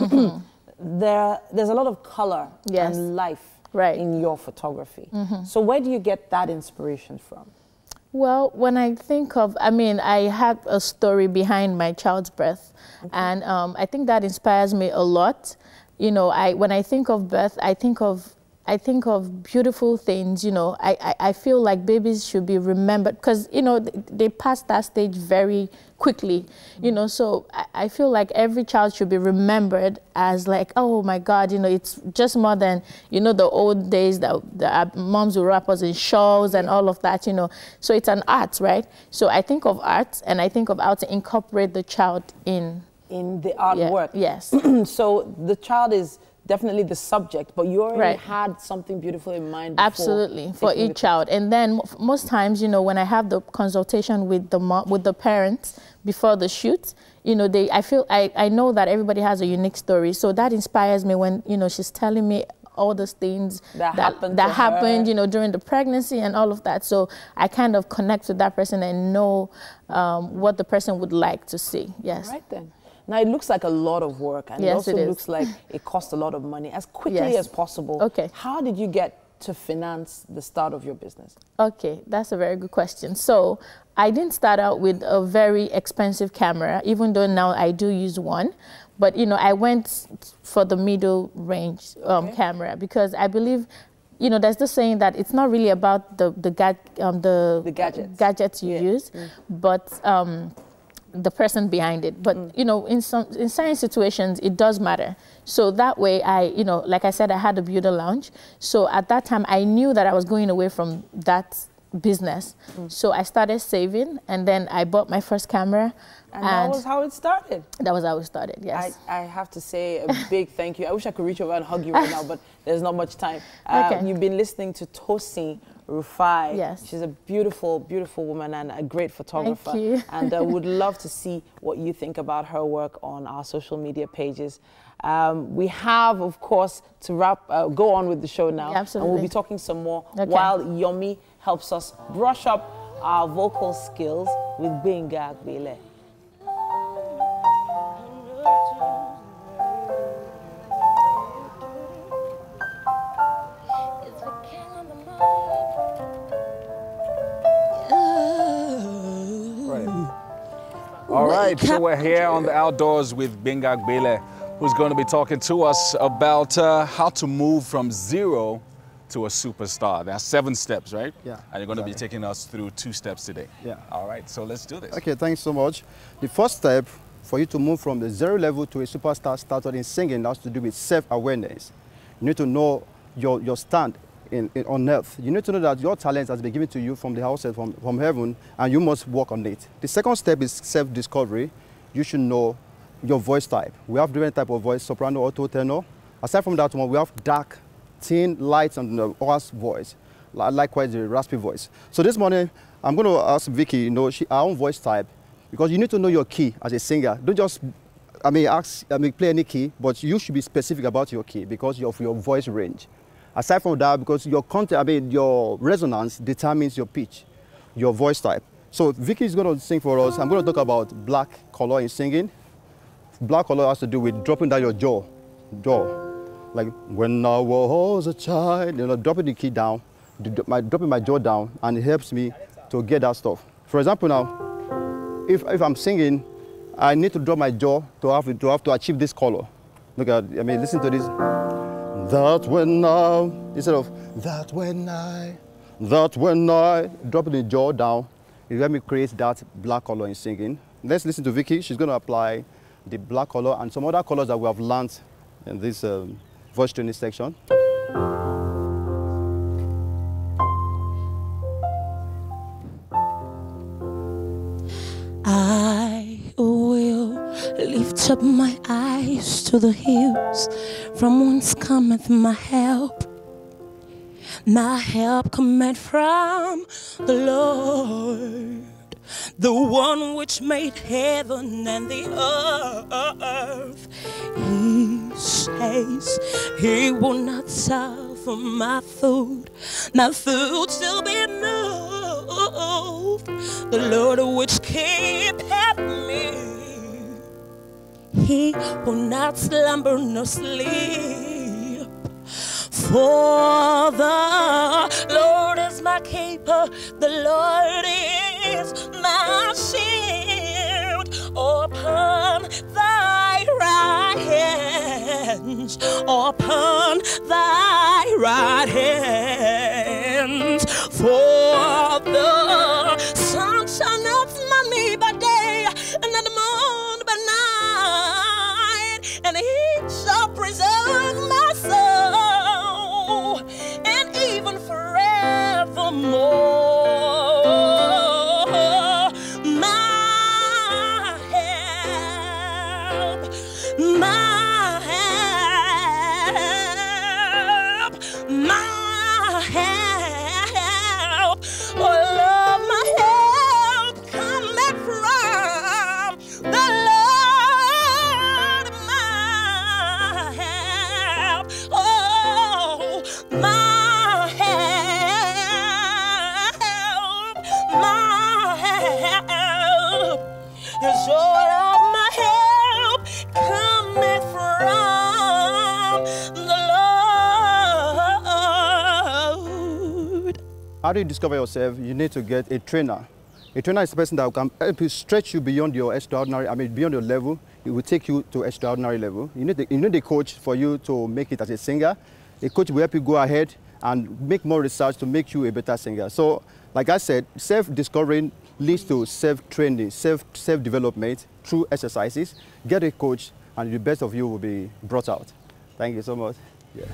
there's a lot of color and life. In your photography. So where do you get that inspiration from? Well, when I think of, I had a story behind my child's birth, and I think that inspires me a lot. When I think of birth, I think of I think of beautiful things, you know. I feel like babies should be remembered because, you know, they pass that stage very quickly, you know. So I feel like every child should be remembered as like, oh my God, you know, it's just more than, you know, the old days that our moms would wrap us in shawls and all of that, you know. So it's an art, right? So I think of art and I think of how to incorporate the child in the artwork. Yeah, yes. So the child is definitely the subject, but you already had something beautiful in mind before. Absolutely, for each child. And then most times, you know, when I have the consultation with the mom, with the parents before the shoot, you know, I know that everybody has a unique story. So that inspires me when, you know, she's telling me all those things that happened, you know, during the pregnancy and all of that. So I kind of connect with that person and know what the person would like to see. Yes. All right then. Now, it looks like a lot of work, and it also looks like it costs a lot of money. As quickly as possible, how did you get to finance the start of your business? Okay, that's a very good question. So I didn't start out with a very expensive camera, even though now I do use one. But, you know, I went for the middle range camera because I believe, you know, there's this saying that it's not really about the gadgets you use, but the person behind it. But, you know, in certain situations, it does matter. So that way you know, like I said, I had a beauty lounge. So at that time, I knew that I was going away from that business. So I started saving, and then I bought my first camera. And that was how it started? That was how it started, yes. I have to say a big thank you. I wish I could reach over and hug you right now, but there's not much time. You've been listening to Tosin Rufai. Yes. She's a beautiful, beautiful woman and a great photographer. Thank you. And I would love to see what you think about her work on our social media pages. We have, of course, to go on with the show now. Yeah, absolutely. And we'll be talking some more while Yomi helps us brush up our vocal skills with Gbenga Agbile. All right, so we're here on the outdoors with Gbenga Agbile, who's going to be talking to us about how to move from zero to a superstar. There are 7 steps, right? Yeah. And you're going to be taking us through 2 steps today. Yeah. All right, so let's do this. Okay, thanks so much. The first step for you to move from the 0 level to a superstar started in singing has to do with self-awareness. You need to know your stand on earth. You need to know that your talent has been given to you from the house, from heaven, and you must work on it. The second step is self-discovery. You should know your voice type. We have different type of voice, soprano, alto, tenor. Aside from that one, we have dark, thin, light, and hoarse voice. Likewise, the raspy voice. So this morning, I'm going to ask Vicky, you know, her own voice type, because you need to know your key as a singer. Don't just, play any key, but you should be specific about your key because of your voice range. Aside from that, because your content, your resonance determines your pitch, your voice type. So Vicky is going to sing for us. I'm going to talk about black color in singing. Black color has to do with dropping down your jaw. Like when I was a child, you know, dropping the key down, dropping my jaw down, and it helps me to get that stuff. For example, now, if I'm singing, I need to drop my jaw to have to achieve this color. Look at, listen to this. That when I, instead of that when I, dropping the jaw down, it let me create that black color in singing. Let's listen to Vicky. She's going to apply the black color and some other colors that we have learned in this voice training section. I will lift up my eyes to the hills, from whence cometh my help. My help cometh from the Lord, the one which made heaven and the earth. He says he will not suffer my food to be moved. The Lord which keepeth me, he will not slumber nor sleep. For the Lord is my keeper, the Lord is my shield. Upon thy right hands upon thy right hand. For the sun shall not smite me by day, and the moon by night, and he shall preserve my soul, and even forevermore. How do you discover yourself? You need to get a trainer. A trainer is a person that can help you stretch you beyond your extraordinary, beyond your level. It will take you to extraordinary level. You need a coach for you to make it as a singer. A coach will help you go ahead and make more research to make you a better singer. So, like I said, self-discovering leads to self-training, self-development through exercises. Get a coach, and the best of you will be brought out. Thank you so much. Yeah.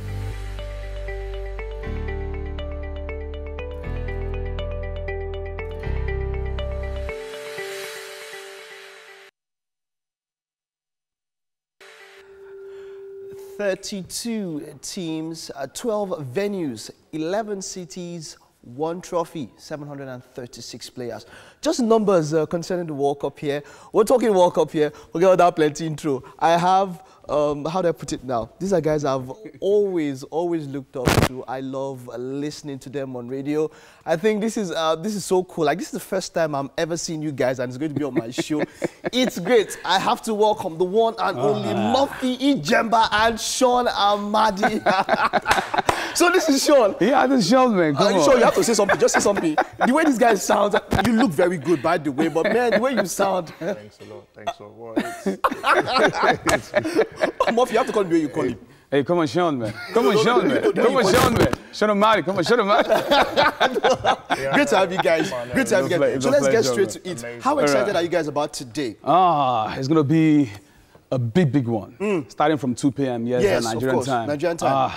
"32 teams, 12 venues, 11 cities, 1 trophy, 736 players." Just numbers concerning the World Cup here. We're talking World Cup here. We'll get that plenty intro. I have, how do I put it now? These are guys I've always looked up to. I love listening to them on radio. I think this is so cool. Like, this is the first time I'm ever seeing you guys, and it's going to be on my show. It's great. I have to welcome the one and only Murphy Ijemba and Sean Amadi. So this is Sean. Yeah, this is Sean, man. Come on. Sean, you have to say something. Just say something. The way these guys sound, you look very good, by the way. But man, the way you sound. Thanks a lot. Thanks a lot. Well, Murphy, you have to call him the way you call him. Hey, come on, Sean, man. Come on, Sean, man. Come on, Sean, man. Sean Amadi, come on, Sean Amadi. Great to have you guys. Great to have you guys. So let's get straight to it. How excited are you guys about today? It's going to be a big one. Starting from 2 p.m. Yes, Nigerian time. Nigerian time.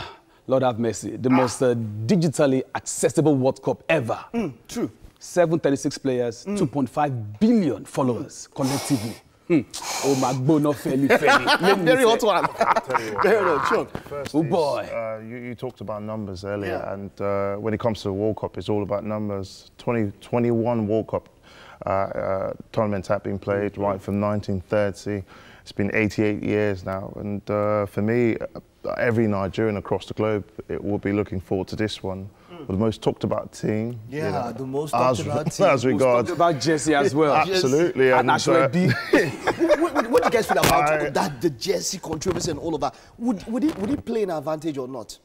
Lord have mercy. The most digitally accessible World Cup ever. True. 736 players, 2.5 billion followers collectively. Oh my God, no fairly. Very hot one. Very hot, sure. First oh boy. You talked about numbers earlier, and when it comes to the World Cup, it's all about numbers. 2021 World Cup tournaments have been played right from 1930. It's been 88 years now, and for me, every Nigerian across the globe, it will be looking forward to this one. The most talked about team. Yeah, you know, the most talked about team. As regards. Talked about Jersey as well. Absolutely. And National B. What do you guys feel about that, the Jersey controversy and all of that? Would it play an advantage or not?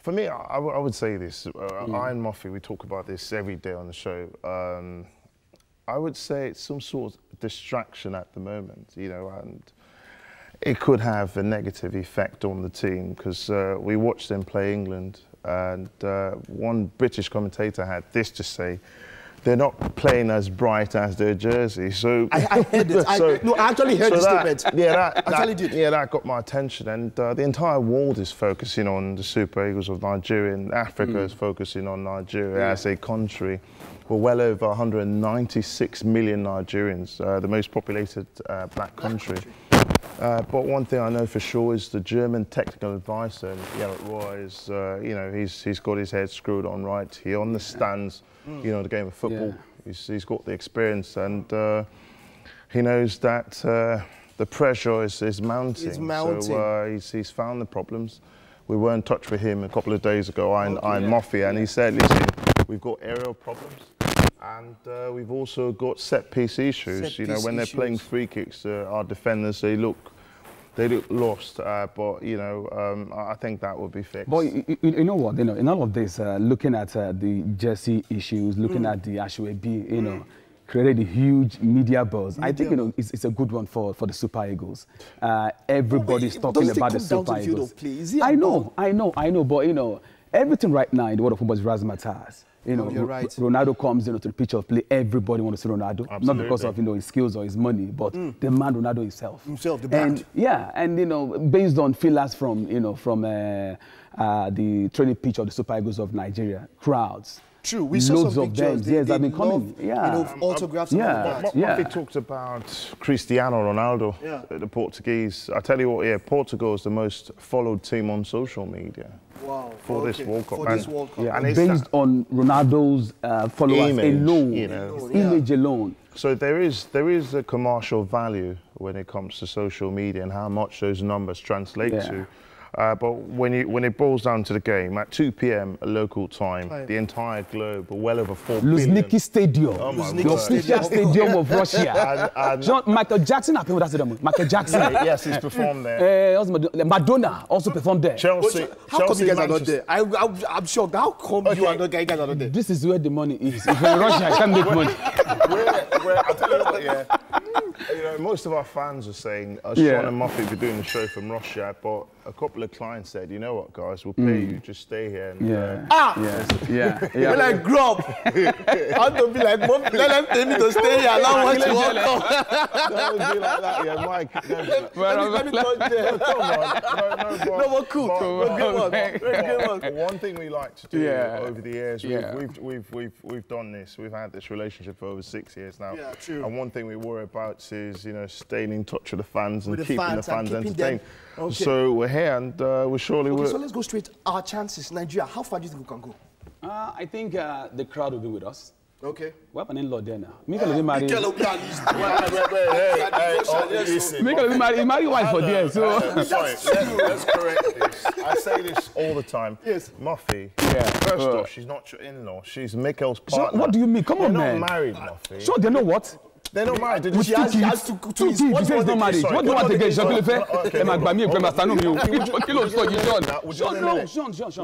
For me, I would say this. I and Murphy, we talk about this every day on the show. I would say it's some sort of distraction at the moment, you know, and it could have a negative effect on the team because we watched them play England. And one British commentator had this to say: they're not playing as bright as their jersey. So I heard it. I actually heard the statement. That got my attention. And the entire world is focusing on the Super Eagles of Nigeria, and Africa is focusing on Nigeria as a country. We're well over 196 million Nigerians, the most populated black country. But one thing I know for sure is the German technical advisor, Gerrit Roy, is, you know, he's got his head screwed on right. He understands, you know, the game of football. Yeah. He's got the experience, and he knows that the pressure is mounting. It's mounting. So he's found the problems. We were in touch with him a couple of days ago, I and Murphy, and he said, listen, we've got aerial problems. And we've also got set-piece issues. You know, when they're playing free kicks, our defenders, they look lost. But you know, I think that will be fixed. But you know what? You know, in all of this, looking at the Jersey issues, looking at the Asoebi, you know, created a huge media buzz. I think, you know, it's a good one for the Super Eagles. Everybody's talking about the Super Eagles. I know, but, you know, everything right now in the world of football is razzmatazz. You know, right. Ronaldo comes, you know, to the pitch of play. Everybody wants to see Ronaldo, absolutely. Not because of, you know, his skills or his money, but the man Ronaldo himself. The brand. And, yeah, and you know, based on feelers from, you know, from the training pitch of the Super Eagles of Nigeria, crowds. True, we saw some pictures. Yes, they've been coming. Yeah, you know, autographs. And all that. Muffy talked about Cristiano Ronaldo, the Portuguese. I tell you what, yeah, Portugal is the most followed team on social media. Wow. For this World Cup. For this World Cup. Yeah, and based on Ronaldo's followers alone, you know, image alone. So there is a commercial value when it comes to social media and how much those numbers translate to. But when it boils down to the game, at 2 p.m. local time, the entire globe, well over 4 billion. Luzhniki Stadium, the official stadium of Russia. And Michael Jackson, Michael Jackson. Yes, he's performed there. Madonna also performed there. Chelsea. How come you guys are not there? I'm shocked. How come you are not, guys are not there? This is where the money is. If you're in Russia, I can't make money. I'll tell you what, yeah. You know, most of our fans are saying, Sean and Muffy be doing the show from Russia, but a couple of clients said, you know what, guys, we'll pay you, just stay here. And, We're like, grow up. How to be like, Mom, let them pay me to stay here. Allow what you want. Don't be like that, yeah, Mike. Let me touch there. Come on. No, we're cool. One thing we like to do over the years, we've done this. We've had this relationship for over 6 years now. Yeah, true. And one thing we worry about is, you know, staying in touch with the fans and keeping the fans entertained. So we're here and we surely will. So let's go straight. Our chances, Nigeria, how far do you think we can go? I think the crowd will be with us. Okay. We have an in-law there now. Mikel will be married. Mikel he married wife for there. So sorry, let's correct this. I say this all the time. Yes. Muffy. First off, she's not your in-law. She's Mikel's partner. So what do you mean? Come on, man. They're not married, Muffy. Sure, they know what? They're not married. With two kids. Two kids. What is not married? What do you want to get? Sean,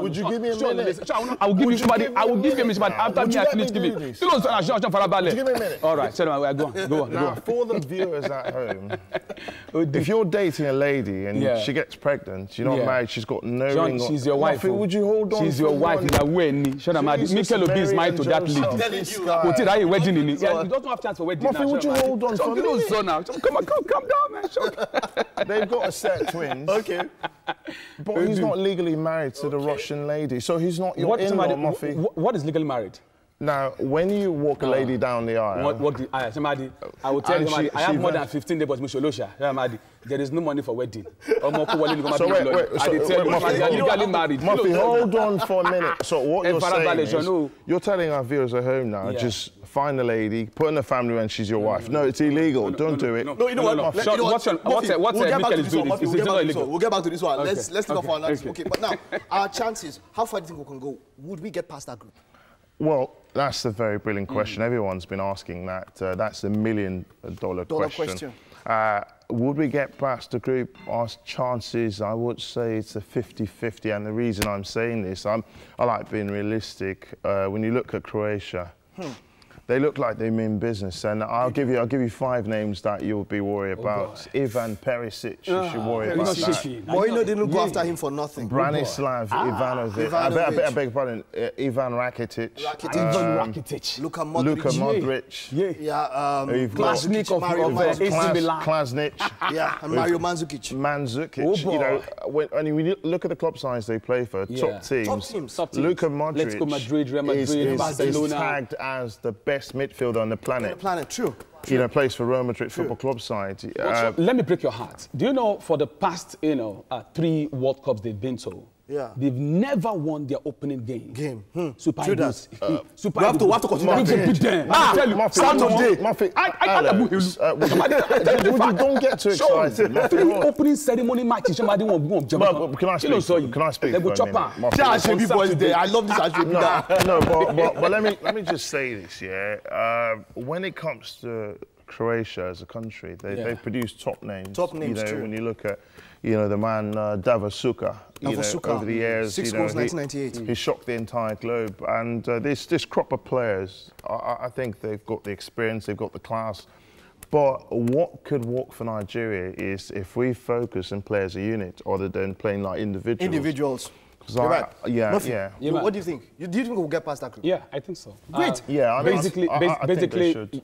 would you give me a minute? I will give you somebody. I will give you somebody after me. I finish giving. Give me a minute. All right, go on. Now, for the viewers at home, if you're dating a lady and she gets pregnant, you're not married, she's got no ring on. She's your wife. Would you hold on? She's your wife. Mikel Obi is married to that lady. Wedding in it. You don't have chance for wedding. Muffy, would you hold on for me? Come on, calm down, man. They've got a set of twins. Okay. But he's not legally married to the Russian lady, so he's not your in-law, Muffy. What is legally married? Now, when you walk a lady down the aisle... I will tell you, I have more than 15 neighbors, there is no money for wedding. So legally married. Muffy, hold on for a minute. So what you're saying is, you're telling our viewers at home now, just find a lady, put in a family when she's your wife. No, it's illegal. Don't do it. No, you know what? What Mikel is doing is illegal. We'll get back to this one. Let's leave off our analysis. Okay, but now, our chances, how far do you think we can go? Would we get past that group? Well, that's a very brilliant question. Everyone's been asking that. That's $1 million question. Would we get past the group? Our chances, I would say it's a 50-50. And the reason I'm saying this, I like being realistic. When you look at Croatia, they look like they mean business, and I'll give you 5 names that you'll be worried about. Ivan Perisic, you should worry about that. Boy, you know they don't go after him for nothing. Branislav Ivanovic. I beg your pardon. Ivan Rakitic. Luka Modric. Klasnik of AC Milan. Klasnic. Yeah, and Mario Mandzukic. You know, when you look at the club size they play for, top teams. Luka Modric is tagged as the best midfielder on the planet. True. You know, plays for Real Madrid Football Club side. Let me break your heart. Do you know, for the past, 3 World Cups they've been to, they've never won their opening game. Super Eagles. We have to continue that. Saturday. Don't get too excited. Opening ceremony match. Somebody won't jump. Can I speak? Can I speak? I love this. No, but let me just say this. When it comes to Croatia as a country. They've produced top names. Top names, you know, true. when you look at, you know, the man Davor Suker, over the years, 6 goals, 1998. He shocked the entire globe. And this crop of players, I think they've got the experience, they've got the class. But what could work for Nigeria is if we focus and play as a unit rather than playing like individuals. Individuals. Right. Yeah. Yeah. What do you think? Do you think we'll get past that group? Yeah, I think so. Great. Yeah. Basically, I think they should.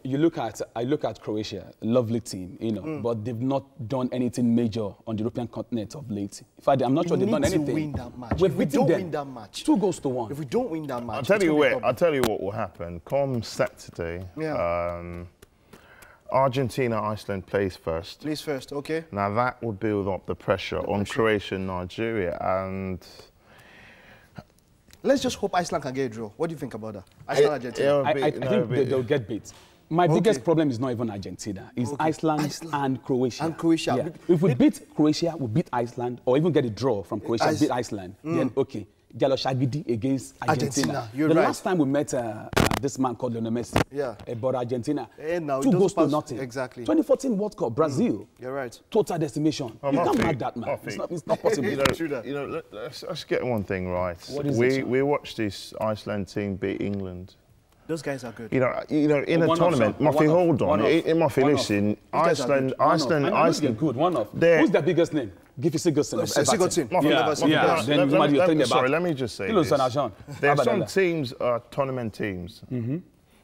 I look at Croatia, lovely team, you know, but they've not done anything major on the European continent of late. In fact, I'm not sure they've done anything. We need to win that match. If we don't win that match, 2-1. If we don't win that match, I'll tell you what will happen. Come Saturday. Yeah. Argentina, Iceland plays first. Plays first, okay. Now that will build up the pressure on Croatia and Nigeria, and let's just hope Iceland can get a draw. What do you think about that? Iceland, Argentina. I think they'll get beat. My biggest problem is not even Argentina. It's Iceland and Croatia. And Croatia. Yeah. If we beat Croatia, we beat Iceland, or even get a draw from Croatia, beat Iceland, then okay. Jalo Shagidi against Argentina. You're the right. last time we met this man called Lionel Messi, about Argentina, 2-0. Exactly. 2014 World Cup, Brazil. You're right. Total decimation. You can't mark that, man. It's not possible. Let's get one thing right. What is we watched this Iceland team beat England. Those guys are good. You know, in a tournament, Muffy, hold on. Muffy, listen. Iceland. Good. Who's the biggest name? Give you Sigurdsson of Everton. Sorry, let me just say this. There's some teams, tournament teams.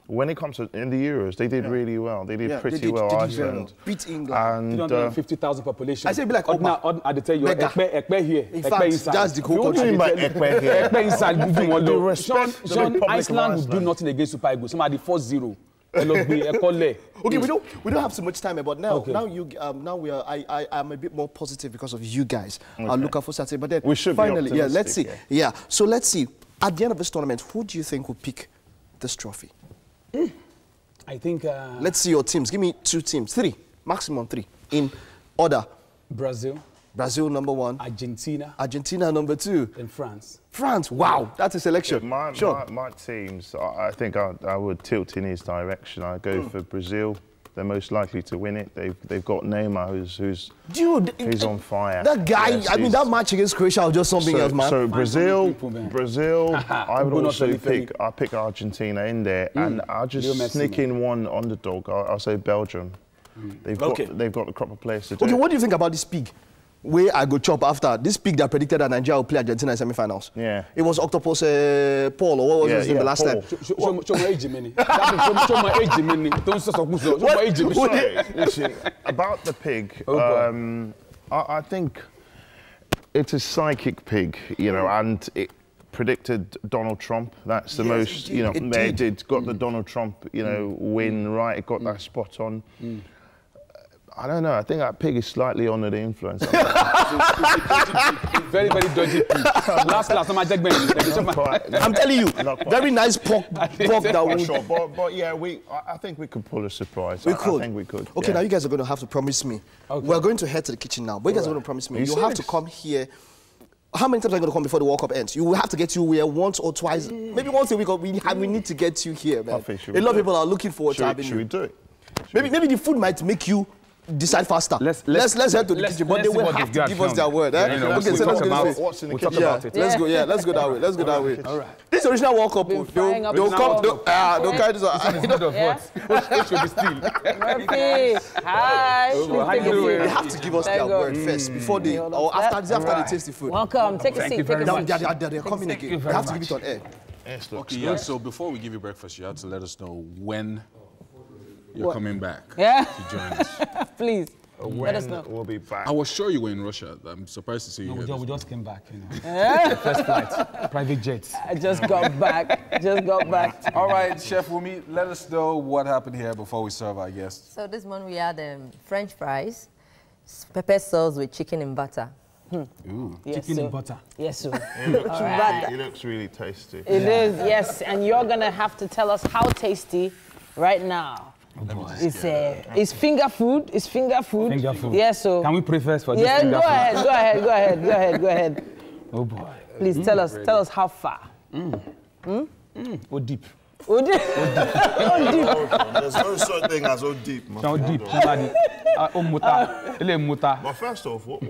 When it comes to in the Euros, they did really well. They did pretty well. Iceland beat England. And 250,000 population. I say, be like Oba. I tell you, Ekpe here. In fact, that's the whole country. What do you mean by Ekpe here? Ekpe inside. Give you respect. Iceland will do nothing against Super Eagles. Somebody 4-0. Okay, we don't have so much time, but now now we are. I am a bit more positive because of you guys. I'll look out for Saturday, but then we should finally, let's see. Yeah, so let's see. At the end of this tournament, who do you think will pick this trophy? I think. Let's see your teams. Give me 2 teams, 3, maximum 3 in order. Brazil number 1. Argentina number 2. And France. Wow, that's a selection. Yeah, my teams, I think I would tilt in his direction. I go for Brazil. They're most likely to win it. They've got Neymar, who's on fire. That guy, yes, I mean, that match against Croatia was just something else, man. So Brazil. I would also pick Argentina in there, and I'll just sneak in one underdog. I'll say Belgium. They've got the crop of players to do. Okay, what do you think about this pig? Where I go chop after this pig that predicted that Nigeria will play Argentina in semi-finals. Yeah. It was Octopus Paul, or what was his name the last time? Show my age, Jimmy. Listen, about the pig, I think it's a psychic pig, you know, and it predicted Donald Trump. That's the most, you know, it got the Donald Trump, you know, win right. It got that spot on. I don't know. I think that pig is slightly under the influence. Very, very dodgy pig. Last, I'm telling you, very nice pork that we. Sure, but yeah, I think we could pull a surprise. I think we could. Okay, now you guys are going to have to promise me. We're going to head to the kitchen now, but you guys are going to promise me. You have to come here. How many times are you going to come before the World Cup ends? You will have to get you here once or twice, maybe once a week. We need to get you here, man. A lot of people are looking forward to having you. Should we do it? Maybe the food might make you decide faster. Let's head to the kitchen, but they will have to give us their word. Okay, so let's go this way. What's in the kitchen? Let's go. Yeah, let's go that way. Let's go that way. All right. This original World Cup, they'll come. They'll carry this. What should be still? Murphy, hi. They have to give us their word first before they or after they taste the food. Welcome. Take a seat. They're coming again. They have to give it on air. Okay, so before we give you breakfast, you have to let us know when you're coming back to join us. Please, let us know. We'll be back. I was sure you were in Russia. I'm surprised to see you here. We just came back, you know. First flight, private jets. I just got back. All right, Chef Wumi, let us know what happened here before we serve our guests. So this morning we had French fries, pepper sauce with chicken and butter. Ooh, yes, chicken and butter. Yes, sir. It looks really tasty. It is, yes, and you're going to have to tell us how tasty right now. It's finger food. It's finger food. Finger food. Yes, so. Can we pray first for this finger food? Yeah, go ahead. Oh boy. Please tell us how far. Oh, deep. There's no such thing as Odeep. Odeep. But first off, what